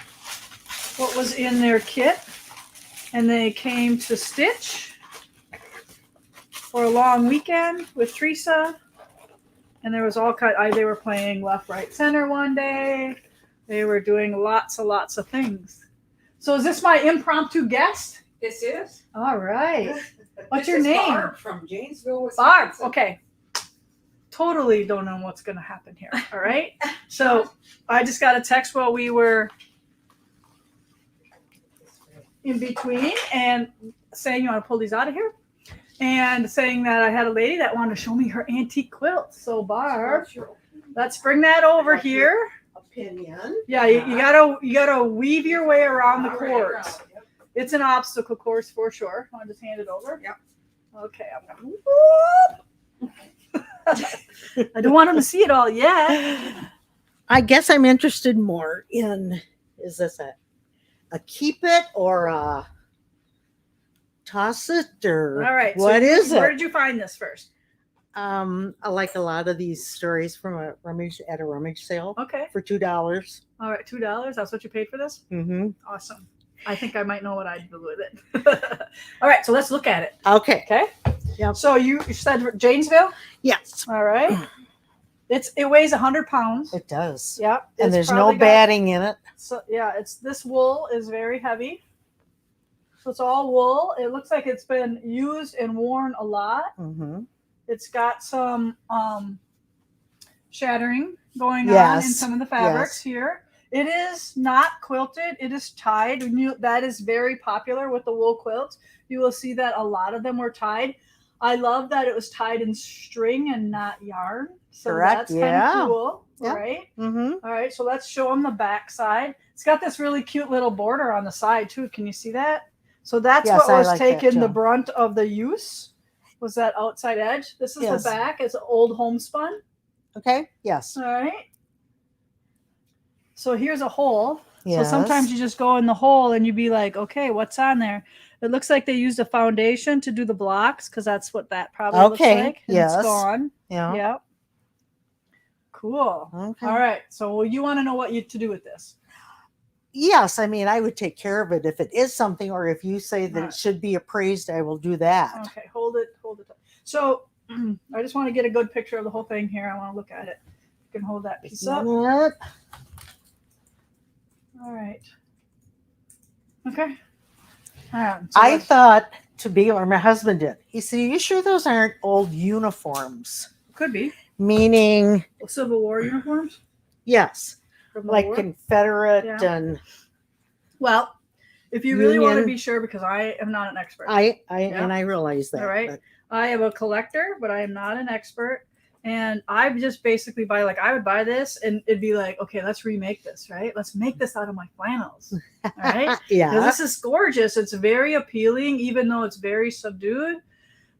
Speaker 1: what was in their kit. And they came to stitch for a long weekend with Teresa. And there was all kind. They were playing left, right, center one day. They were doing lots of things. So is this my impromptu guest?
Speaker 4: This is.
Speaker 1: All right. What's
Speaker 4: This
Speaker 1: your
Speaker 4: is
Speaker 1: name?
Speaker 4: Barb from Janesville,
Speaker 1: Barb.
Speaker 4: Wisconsin.
Speaker 1: Okay. Totally don't know what's going to happen here. All right. So I just got a text while we were in between and saying you want to pull these out of here and saying that I had a lady that wanted to show me her antique quilt. So Barb, let's bring that over here.
Speaker 4: Opinion.
Speaker 1: Yeah, you gotta weave your way around the cords. It's an obstacle course for sure. I'll just hand it over.
Speaker 4: Yep.
Speaker 1: Okay, I'm gonna. I don't want them to see it all yet.
Speaker 6: I guess I'm interested more in, is this a keep it or a toss it or
Speaker 1: All right.
Speaker 6: what is
Speaker 1: Where
Speaker 6: it?
Speaker 1: did you find this first?
Speaker 6: I like a lot of these stories from a rummage sale
Speaker 1: Okay.
Speaker 6: for $2.
Speaker 1: All right, $2. That's what you paid for this?
Speaker 6: Mm-hmm.
Speaker 1: Awesome. I think I might know what I'd do with it. All right, so let's look at it.
Speaker 6: Okay.
Speaker 1: Okay.
Speaker 6: Yep.
Speaker 1: So you said Janesville?
Speaker 6: Yes,
Speaker 1: All right. It weighs 100 pounds.
Speaker 6: it does.
Speaker 1: Yep.
Speaker 6: And
Speaker 1: It's
Speaker 6: there's no
Speaker 1: probably got-
Speaker 6: batting in it.
Speaker 1: So yeah, this wool is very heavy. So it's all wool. It looks like it's been used and worn a lot.
Speaker 6: Mm-hmm.
Speaker 1: It's got some shattering going on in
Speaker 6: Yes,
Speaker 1: some of the fabrics here. It is not quilted. It is tied. That is very popular with the wool quilts. You will see that a lot of them were tied. I love that it was tied in string and not yarn. So
Speaker 6: Correct,
Speaker 1: that's kind
Speaker 6: yeah.
Speaker 1: of cool,
Speaker 6: Yeah.
Speaker 1: right?
Speaker 6: Mm-hmm.
Speaker 1: All right, so let's show them the back side. It's got this really cute little border on the side too. Can you see that? So that's
Speaker 6: Yes,
Speaker 1: what
Speaker 6: I
Speaker 1: was
Speaker 6: like that,
Speaker 1: taking the
Speaker 6: too.
Speaker 1: brunt of the use. Was that outside edge? This is
Speaker 6: Yes.
Speaker 1: the back. It's old homespun.
Speaker 6: Okay. Yes.
Speaker 1: All right. So here's a hole.
Speaker 6: Yes.
Speaker 1: So sometimes you just go in the hole and you be like, okay, what's on there? It looks like they used a foundation to do the blocks because that's what that probably looks
Speaker 6: Okay,
Speaker 1: like. And
Speaker 6: yes.
Speaker 1: It's gone.
Speaker 6: Yeah.
Speaker 1: Yep. Cool.
Speaker 6: Okay.
Speaker 1: All right. So you want to know what to do with this?
Speaker 6: Yes, I mean, I would take care of it if it is something, or if you say that
Speaker 1: Alright.
Speaker 6: it should be appraised, I will do that.
Speaker 1: Okay, hold it. So I just want to get a good picture of the whole thing here. I want to look at it. You can hold that piece up.
Speaker 6: What?
Speaker 1: All right. Okay. All right. So
Speaker 6: I
Speaker 1: let's-
Speaker 6: thought to be, or my husband did. He said, "Are you sure those aren't old uniforms?"
Speaker 1: could be
Speaker 6: Meaning,
Speaker 1: Civil War uniforms
Speaker 6: yes,
Speaker 1: from the
Speaker 6: like
Speaker 1: war.
Speaker 6: Confederate
Speaker 1: Yeah.
Speaker 6: and
Speaker 1: Well, if you really want to
Speaker 6: Union.
Speaker 1: be sure, because I am not an expert.
Speaker 6: I
Speaker 1: Yeah.
Speaker 6: and I realize that.
Speaker 1: All right.
Speaker 6: but-
Speaker 1: I am a collector, but I am not an expert. And I just basically I would buy this and it'd be like, okay, let's remake this, right? Let's make this out of my flannels. All right. 'Cause
Speaker 6: yeah.
Speaker 1: this is gorgeous. It's very appealing, even though it's very subdued.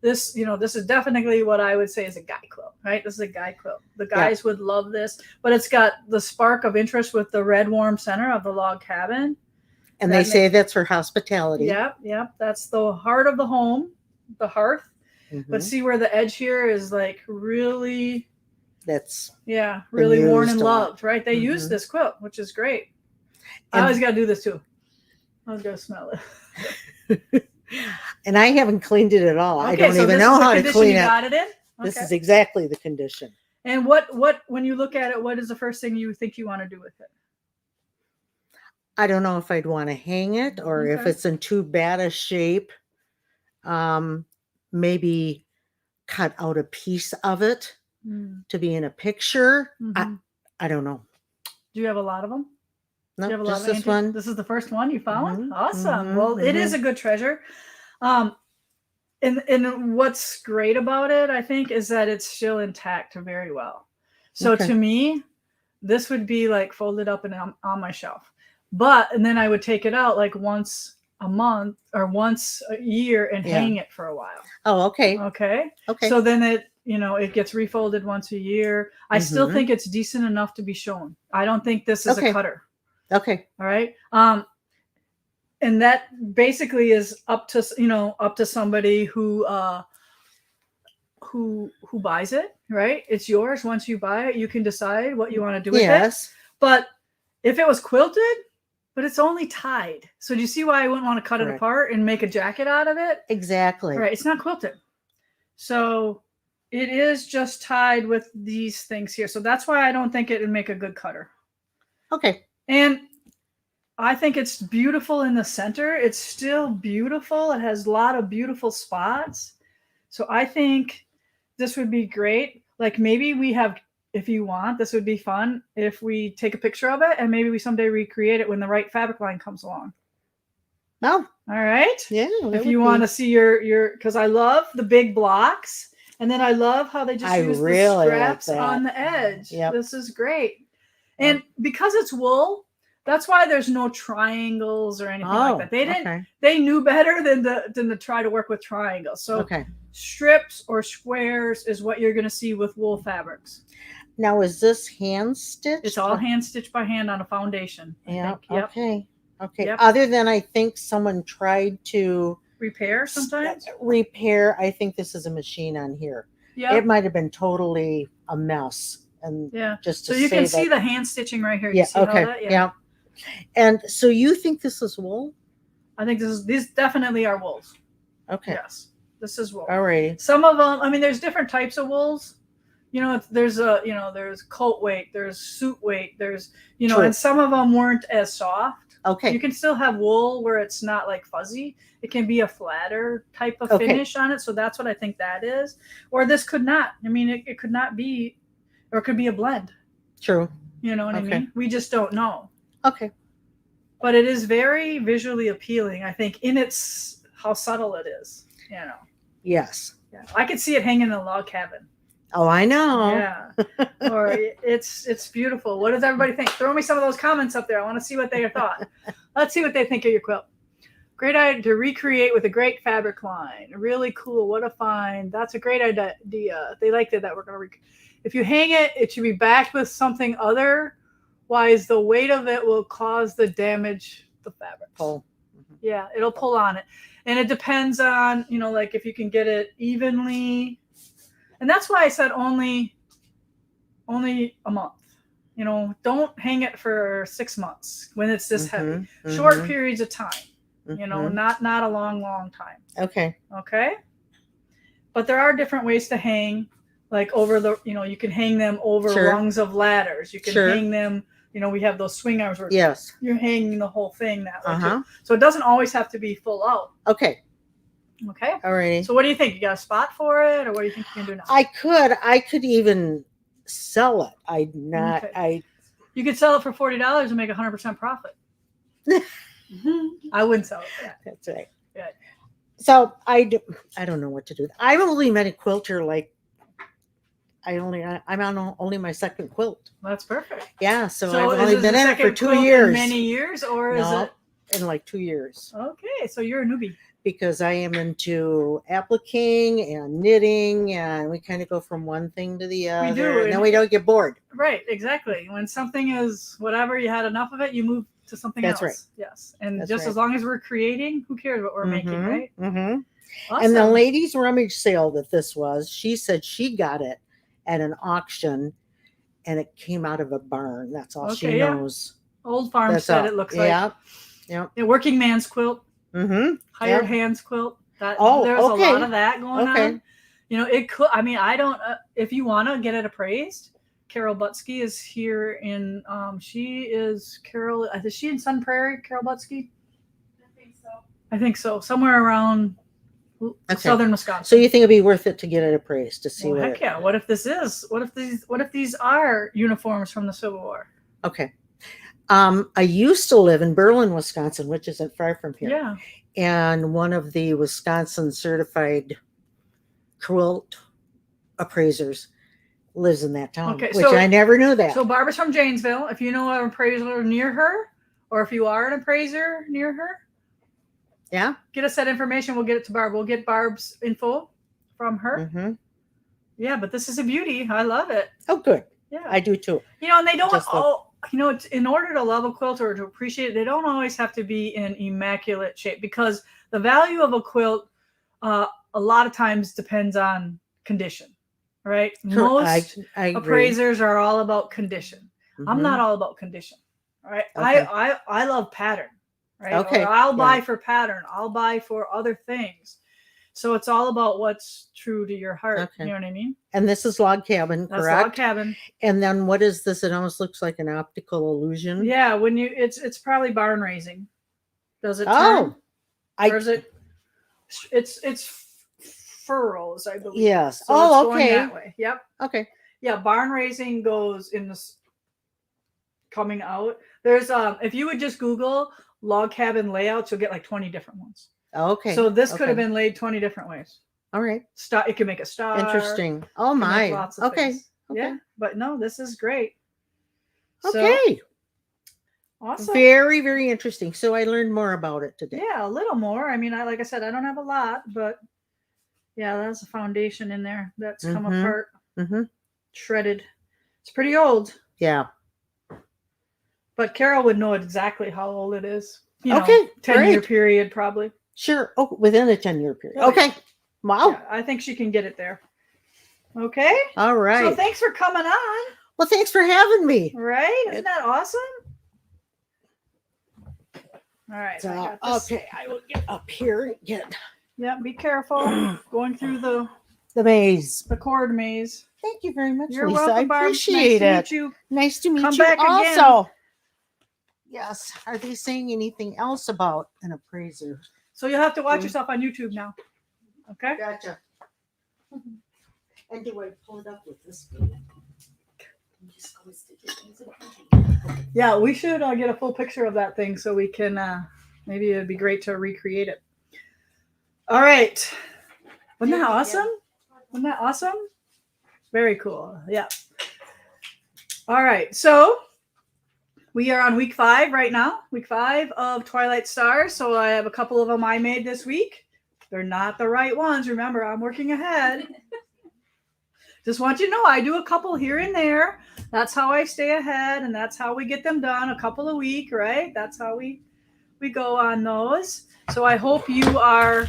Speaker 1: This is definitely what I would say is a guy quilt, right? This is a guy quilt. The guys would love this, but it's got the spark of interest with the red warm center of the log cabin.
Speaker 6: And
Speaker 1: that
Speaker 6: they say that's for hospitality.
Speaker 1: Yep. That's the heart of the home, the hearth.
Speaker 6: Mhm.
Speaker 1: But see where the edge here is like really,
Speaker 6: That's
Speaker 1: really worn and
Speaker 6: used a lot.
Speaker 1: loved, right? They use
Speaker 6: Mhm.
Speaker 1: this quilt, which is great. I
Speaker 6: And-
Speaker 1: always got to do this too. I was going to smell it.
Speaker 6: and I haven't cleaned it at all. I
Speaker 1: Okay,
Speaker 6: don't
Speaker 1: so
Speaker 6: even
Speaker 1: this
Speaker 6: know
Speaker 1: is the
Speaker 6: how to
Speaker 1: condition
Speaker 6: clean
Speaker 1: you
Speaker 6: it.
Speaker 1: got it in?
Speaker 6: This
Speaker 1: Okay.
Speaker 6: is exactly the condition.
Speaker 1: And what when you look at it, what is the first thing you think you want to do with it?
Speaker 6: I don't know if I'd want to hang it or if
Speaker 1: Okay.
Speaker 6: it's in too bad a shape. Maybe cut out a piece of it
Speaker 1: Mm.
Speaker 6: to be in a picture.
Speaker 1: Mhm.
Speaker 6: I don't know.
Speaker 1: Do you have a lot of them? Do you
Speaker 6: No,
Speaker 1: have a lot
Speaker 6: just
Speaker 1: of
Speaker 6: this
Speaker 1: antiques?
Speaker 6: one.
Speaker 1: This is the first one you found?
Speaker 6: Mhm,
Speaker 1: Awesome.
Speaker 6: mhm,
Speaker 1: Well, it is
Speaker 6: mhm.
Speaker 1: a good treasure. Um, and what's great about it, I think, is that it's still intact very well. So
Speaker 6: Okay.
Speaker 1: to me, this would be like folded up and on my shelf. And then I would take it out like once a month or once a year and
Speaker 6: Yeah.
Speaker 1: hang it for a while.
Speaker 6: Oh, okay.
Speaker 1: Okay.
Speaker 6: Okay.
Speaker 1: So then it gets refolded once a year. I still
Speaker 6: Mhm.
Speaker 1: think it's decent enough to be shown. I don't think this is
Speaker 6: Okay.
Speaker 1: a cutter.
Speaker 6: Okay.
Speaker 1: All right. And that basically is up to somebody who buys it, right? It's yours. Once you buy it, you can decide what you want to do with it.
Speaker 6: Yes.
Speaker 1: But if it was quilted, but it's only tied. So do you see why I wouldn't want to cut it
Speaker 6: Correct.
Speaker 1: apart and make a jacket out of it?
Speaker 6: Exactly.
Speaker 1: Right. It's not quilted. So it is just tied with these things here. So that's why I don't think it would make a good cutter.
Speaker 6: Okay.
Speaker 1: And I think it's beautiful in the center. It's still beautiful. It has a lot of beautiful spots. So I think this would be great. Like maybe if you want, this would be fun if we take a picture of it and maybe we someday recreate it when the right fabric line comes along.
Speaker 6: Oh,
Speaker 1: All right.
Speaker 6: yeah.
Speaker 1: If you want to see your, because I love the big blocks, and then I love how they just
Speaker 6: I
Speaker 1: use
Speaker 6: really
Speaker 1: the
Speaker 6: like
Speaker 1: straps
Speaker 6: that.
Speaker 1: on the edge.
Speaker 6: Yep.
Speaker 1: This is great. And because it's wool, that's why there's no triangles or anything like that. They knew better than to try to work with triangles. So
Speaker 6: Okay.
Speaker 1: strips or squares is what you're going to see with wool fabrics.
Speaker 6: Now, is this hand stitched?
Speaker 1: It's all hand stitched by hand on a foundation.
Speaker 6: Yeah.
Speaker 1: Yep.
Speaker 6: Okay. Okay.
Speaker 1: Yep.
Speaker 6: Other than I think someone tried to
Speaker 1: Repair sometimes.
Speaker 6: repair. I think this is a machine on here.
Speaker 1: Yeah.
Speaker 6: It might have been totally a mess. And
Speaker 1: Yeah.
Speaker 6: just to
Speaker 1: So you
Speaker 6: say
Speaker 1: can
Speaker 6: that,
Speaker 1: see the hand stitching right here.
Speaker 6: Yeah.
Speaker 1: You see
Speaker 6: Okay.
Speaker 1: all that?
Speaker 6: Yeah. And so you think this is wool?
Speaker 1: I think these definitely are wools.
Speaker 6: Okay.
Speaker 1: Yes. This is wool.
Speaker 6: All right.
Speaker 1: Some of them, I mean, there's different types of wools. There's coat weight, there's suit weight, there's,
Speaker 6: True.
Speaker 1: and some of them weren't as soft.
Speaker 6: Okay.
Speaker 1: You can still have wool where it's not like fuzzy. It can be a flatter type of finish on it. So that's what I think that is. Or this could not. I mean, it could not be, or it could be a blend.
Speaker 6: True.
Speaker 1: You know what I mean? We just don't know.
Speaker 6: Okay.
Speaker 1: But it is very visually appealing, I think, in its how subtle it is.
Speaker 6: Yes.
Speaker 1: Yeah. I could see it hanging in a log cabin.
Speaker 6: Oh, I know.
Speaker 1: Yeah. Or it's beautiful. What does everybody think? Throw me some of those comments up there. I want to see what they thought. Let's see what they think of your quilt. Great idea to recreate with a great fabric line. Really cool. What a find. That's a great idea. They liked it that we're going to if you hang it, it should be backed with something otherwise the weight of it will cause the damage the fabric.
Speaker 6: Pull.
Speaker 1: Yeah, it'll pull on it. And it depends on, like if you can get it evenly. And that's why I said only a month. Don't hang it for 6 months when it's this heavy. Short periods of time. Not a long time.
Speaker 6: Okay.
Speaker 1: Okay. But there are different ways to hang, like over you can hang them over rungs of ladders. You can hang them, we have those swing arms where you're hanging the whole thing that way too. So it doesn't always have to be full out.
Speaker 6: Okay.
Speaker 1: Okay.
Speaker 6: All righty.
Speaker 1: So what do you think? You got a spot for it, or what do you think you can do now?
Speaker 6: I could even sell it.
Speaker 1: You could sell it for $40 and make 100% profit. I wouldn't sell it for that.
Speaker 6: That's right.
Speaker 1: Yeah.
Speaker 6: So I don't know what to do. I've only met a quilter I'm on only my second quilt.
Speaker 1: That's perfect.
Speaker 6: Yeah, so
Speaker 1: So
Speaker 6: I've only been in it for 2 years.
Speaker 1: Many years, or is it
Speaker 6: in like 2 years?
Speaker 1: Okay, so you're a newbie.
Speaker 6: Because I am into applicking and knitting, and we kind of go from one thing to the other.
Speaker 1: We do,
Speaker 6: and then we don't get bored.
Speaker 1: Right, exactly. When something is whatever, you had enough of it, you move to something else.
Speaker 6: That's right.
Speaker 1: Yes, and
Speaker 6: That's
Speaker 1: just
Speaker 6: right.
Speaker 1: as long as we're creating, who cares what we're making, right?
Speaker 6: Mm-hmm.
Speaker 1: Awesome.
Speaker 6: And the lady's rummage sale that this was, she said she got it at an auction, and it came out of a barn. That's all she knows.
Speaker 1: Old farm said it looks like.
Speaker 6: Yeah.
Speaker 1: A working man's quilt.
Speaker 6: Mm-hmm.
Speaker 1: Hired hands quilt. There's a
Speaker 6: okay.
Speaker 1: lot of that going on. It could. I mean, I don't. If you want to get it appraised, Carol Butsky is here in. She is Carol. Is she in Sun Prairie? Carol Butsky. I think so. Somewhere around southern Wisconsin.
Speaker 6: So you think it'd be worth it to get it appraised to see
Speaker 1: Well,
Speaker 6: what?
Speaker 1: heck yeah! What if this is? What if these are uniforms from the Civil War?
Speaker 6: Okay. I used to live in Berlin, Wisconsin, which isn't far from here.
Speaker 1: Yeah.
Speaker 6: And one of the Wisconsin certified quilt appraisers lives in that town,
Speaker 1: Okay,
Speaker 6: which
Speaker 1: so-
Speaker 6: I never knew that.
Speaker 1: So Barbara's from Janesville. If you know an appraiser near her, or if you are an appraiser near her,
Speaker 6: Yeah.
Speaker 1: get us that information. We'll get it to Barb. We'll get Barb's info from her.
Speaker 6: Hmm.
Speaker 1: Yeah, but this is a beauty. I love it.
Speaker 6: Oh, good.
Speaker 1: Yeah.
Speaker 6: I do too.
Speaker 1: And they don't
Speaker 6: Just
Speaker 1: all, it's, in order to love a quilt or to appreciate it, they don't always have to be in immaculate shape, because the value of a quilt a lot of times depends on condition, right? Most
Speaker 6: I agree.
Speaker 1: appraisers are all about condition. I'm
Speaker 6: Mhm.
Speaker 1: not all about condition, right?
Speaker 6: Okay.
Speaker 1: I love pattern, right?
Speaker 6: Okay,
Speaker 1: Or I'll buy
Speaker 6: yeah.
Speaker 1: for pattern. I'll buy for other things. So it's all about what's true to your heart.
Speaker 6: Okay.
Speaker 1: You know what I mean?
Speaker 6: And this is log cabin,
Speaker 1: That's
Speaker 6: correct?
Speaker 1: log cabin.
Speaker 6: And then what is this? It almost looks like an optical illusion.
Speaker 1: Yeah, when it's probably barn raising. Does it turn?
Speaker 6: Oh,
Speaker 1: Or is it? It's furrows, I believe.
Speaker 6: yes.
Speaker 1: So
Speaker 6: Oh,
Speaker 1: it's going
Speaker 6: okay.
Speaker 1: that way. Yep.
Speaker 6: Okay.
Speaker 1: Yeah, barn raising goes in this coming out. There's if you would just Google log cabin layouts, you'll get like 20 different ones.
Speaker 6: Okay.
Speaker 1: So this could have
Speaker 6: Okay.
Speaker 1: been laid 20 different ways.
Speaker 6: All right.
Speaker 1: It can make a star.
Speaker 6: Interesting. Oh
Speaker 1: it can make
Speaker 6: my.
Speaker 1: lots of
Speaker 6: Okay.
Speaker 1: things.
Speaker 6: Okay.
Speaker 1: Yeah, but no, this is great. So,
Speaker 6: Okay.
Speaker 1: awesome.
Speaker 6: Very, very interesting. So I learned more about it today.
Speaker 1: Yeah, a little more. I mean, like I said, I don't have a lot, but yeah, that's a foundation in there that's come
Speaker 6: Mhm.
Speaker 1: apart,
Speaker 6: Mm-hmm.
Speaker 1: shredded. It's pretty old,
Speaker 6: Yeah.
Speaker 1: but Carol would know exactly how old it is.
Speaker 6: Okay,
Speaker 1: 10-year
Speaker 6: great.
Speaker 1: period probably.
Speaker 6: Sure. Oh, within a 10-year period.
Speaker 1: Oh,
Speaker 6: Okay. Wow.
Speaker 1: Yeah, I think she can get it there. Okay.
Speaker 6: All right.
Speaker 1: So thanks for coming on.
Speaker 6: Well, thanks for having me.
Speaker 1: Right? Isn't that awesome? All right.
Speaker 6: So,
Speaker 1: I got this.
Speaker 6: okay, I will get up here and get
Speaker 1: Yeah, be careful going through the
Speaker 6: the maze.
Speaker 1: cord maze.
Speaker 6: Thank you very much,
Speaker 1: You're
Speaker 6: Lisa.
Speaker 1: welcome,
Speaker 6: I
Speaker 1: Barb.
Speaker 6: appreciate
Speaker 1: Nice
Speaker 6: it.
Speaker 1: to meet you.
Speaker 6: Nice to meet
Speaker 1: Come
Speaker 6: you
Speaker 1: back again.
Speaker 6: also. Yes. Are they saying anything else about an appraiser?
Speaker 1: So you'll have to watch
Speaker 6: Mm.
Speaker 1: yourself on YouTube now. Okay.
Speaker 6: Gotcha. And do I pull it up with this?
Speaker 1: Yeah, we should get a full picture of that thing so we can maybe it'd be great to recreate it. All right. Wasn't that awesome? Wasn't that awesome? Very cool. Yeah. All right. So we are on week 5 right now. Week 5 of Twilight Stars. So I have a couple of them I made this week. They're not the right ones. Remember, I'm working ahead. Just want you to know I do a couple here and there. That's how I stay ahead, and that's how we get them done, a couple a week, right? That's how we go on those. So I hope you are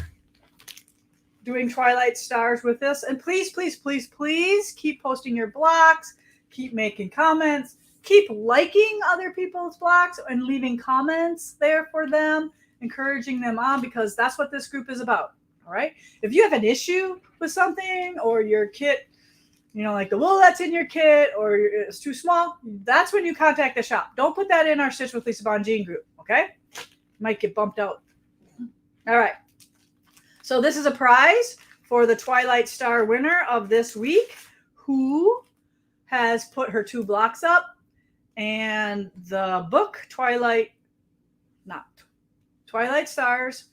Speaker 1: doing Twilight Stars with us. And please, please, please, please keep posting your blocks, keep making comments, keep liking other people's blocks and leaving comments there for them, encouraging them on, because that's what this group is about. All right. If you have an issue with something, or your kit, like the wool that's in your kit, or it's too small, that's when you contact the shop. Don't put that in our Stitch with Lisa Bongean group. Okay. Might get bumped out. All right. So this is a prize for the Twilight Star winner of this week, who has put her 2 blocks up, and the book Twilight Stars,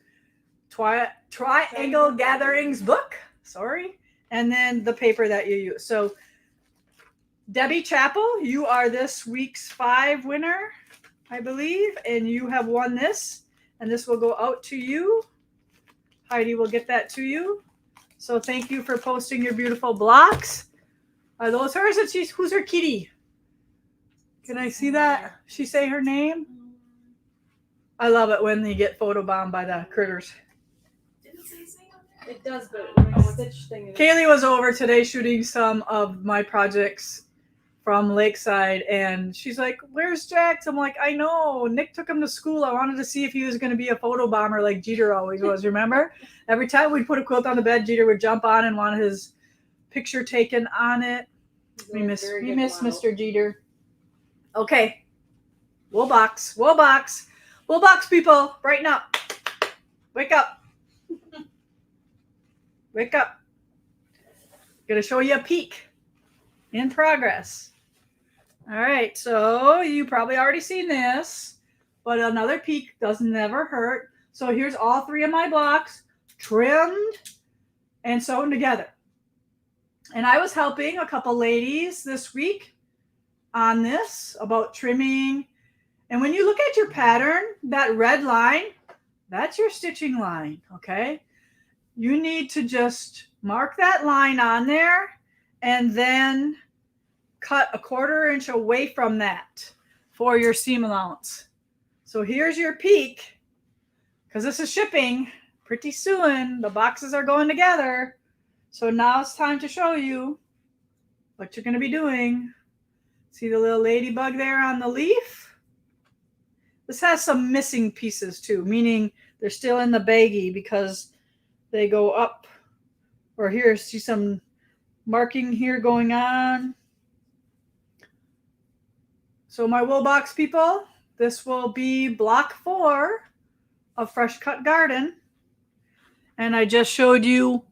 Speaker 1: Triangle Gatherings book. Sorry. And then the paper that you use. So Debbie Chappell, you are this week's 5 winner, I believe, and you have won this, and this will go out to you. Heidi will get that to you. So thank you for posting your beautiful blocks. Are those hers? Who's her kitty? Can I see that? She say her name? I love it when they get photobombed by the critters.
Speaker 3: It does, but my Stitch thing is.
Speaker 1: Kaylee was over today shooting some of my projects from Lakeside, and she's like, "Where's Jax?" I'm like, "I know. Nick took him to school. I wanted to see if he was going to be a photo bomber like Jeter always was. Remember? Every time we'd put a quilt on the bed, Jeter would jump on and want his picture taken on it." We miss Mr. Jeter. Okay. Wool box people, brighten up. Wake up. Wake up. Gonna show you a peek in progress. All right, so you probably already seen this, but another peek doesn't never hurt. So here's all 3 of my blocks trimmed and sewn together. And I was helping a couple ladies this week on this about trimming. And when you look at your pattern, that red line, that's your stitching line, okay? You need to just mark that line on there and then cut a 1/4 inch away from that for your seam allowance. So here's your peak, because this is shipping pretty soon. The boxes are going together. So now it's time to show you what you're going to be doing. See the little ladybug there on the leaf? This has some missing pieces too, meaning they're still in the baggie because they go up. Or here, see some marking here going on. So my wool box people, this will be block 4 of Fresh Cut Garden. And I just showed you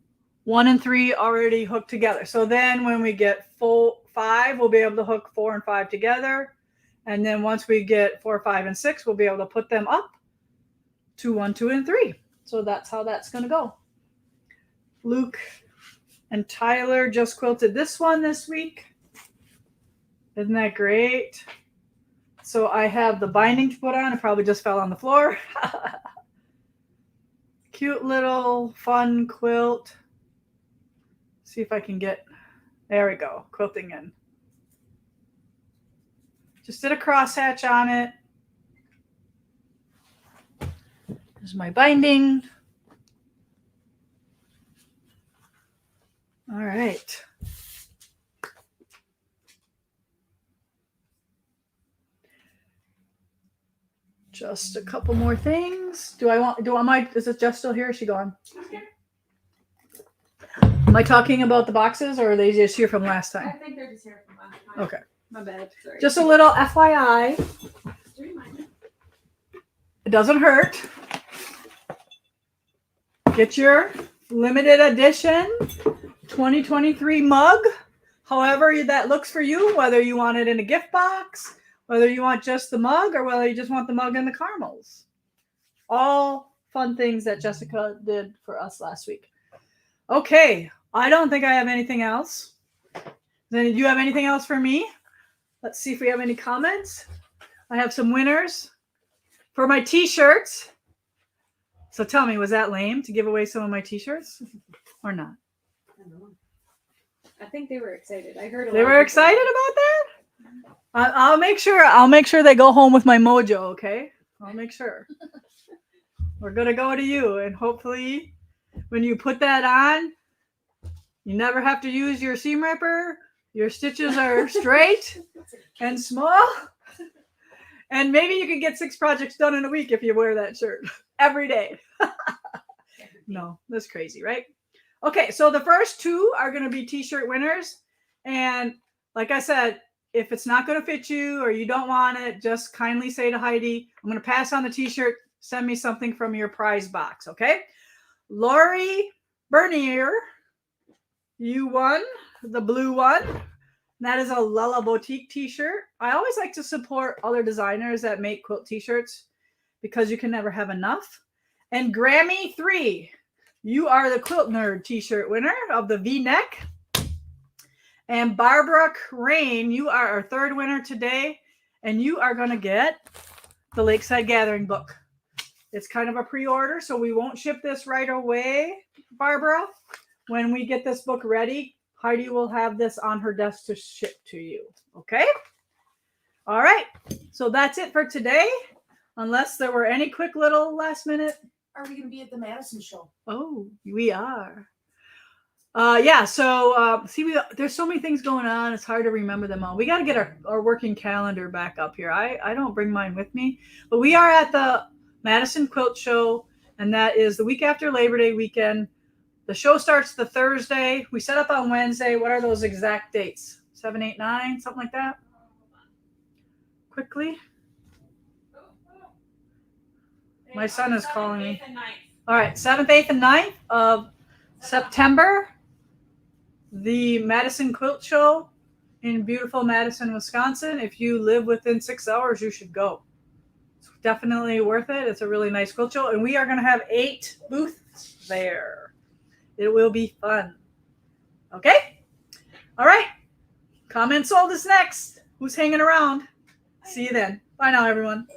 Speaker 1: 1 and 3 already hooked together. So then when we get 5, we'll be able to hook 4 and 5 together. And then once we get 4, 5, and 6, we'll be able to put them up to 1, 2, and 3. So that's how that's going to go. Luke and Tyler just quilted this one this week. Isn't that great? So I have the binding to put on. It probably just fell on the floor. Cute little fun quilt. See if I can get, there we go, quilting in. Just did a crosshatch on it. There's my binding. All right. Just a couple more things. Is it Jess still here? Or is she gone?
Speaker 3: Okay.
Speaker 1: Am I talking about the boxes or are they just here from last
Speaker 3: I
Speaker 1: time?
Speaker 3: think they're just here from last time.
Speaker 1: Okay.
Speaker 3: My bad. Sorry.
Speaker 1: Just a little FYI.
Speaker 3: Just a reminder.
Speaker 1: It doesn't hurt. Get your limited edition 2023 mug. However that looks for you, whether you want it in a gift box, whether you want just the mug, or whether you just want the mug and the caramels. All fun things that Jessica did for us last week. Okay, I don't think I have anything else. Then, do you have anything else for me? Let's see if we have any comments. I have some winners for my t-shirts. So tell me, was that lame to give away some of my t-shirts or not?
Speaker 3: I think they were excited. I heard a lot
Speaker 1: They
Speaker 3: of
Speaker 1: were
Speaker 3: people-
Speaker 1: excited about that? I'll make sure they go home with my mojo, okay? I'll make sure. We're going to go to you, and hopefully when you put that on, you never have to use your seam ripper. Your stitches are straight and small. And maybe you can get 6 projects done in a week if you wear that shirt every day. No, that's crazy, right? Okay, so the first 2 are going to be t-shirt winners. And like I said, if it's not going to fit you or you don't want it, just kindly say to Heidi, I'm going to pass on the t-shirt. Send me something from your prize box, okay? Lori Bernier, you won the blue one. That is a Lella Boutique t-shirt. I always like to support other designers that make quilt t-shirts because you can never have enough. And Grammy 3, you are the Quilt Nerd t-shirt winner of the V-neck. And Barbara Crane, you are our 3rd winner today. And you are going to get the Lakeside Gathering book. It's kind of a pre-order, so we won't ship this right away, Barbara. When we get this book ready, Heidi will have this on her desk to ship to you. Okay? All right. So that's it for today. Unless there were any quick little last minute.
Speaker 4: Are we going to be at the Madison show?
Speaker 1: Oh, we are. Yeah. So there's so many things going on. It's hard to remember them all. We got to get our working calendar back up here. I don't bring mine with me, but we are at the Madison Quilt Show, and that is the week after Labor Day weekend. The show starts the Thursday. We set up on Wednesday. What are those exact dates? 7, 8, 9, something like that. Quickly. My son is calling me. All right, 7th, 8th, and 9th of September, the Madison Quilt Show in beautiful Madison, Wisconsin. If you live within 6 hours, you should go. It's definitely worth it. It's a really nice quilt show, and we are going to have 8 booths there. It will be fun. Okay? All right. Comment sold is next. Who's hanging around? See you then. Bye now, everyone.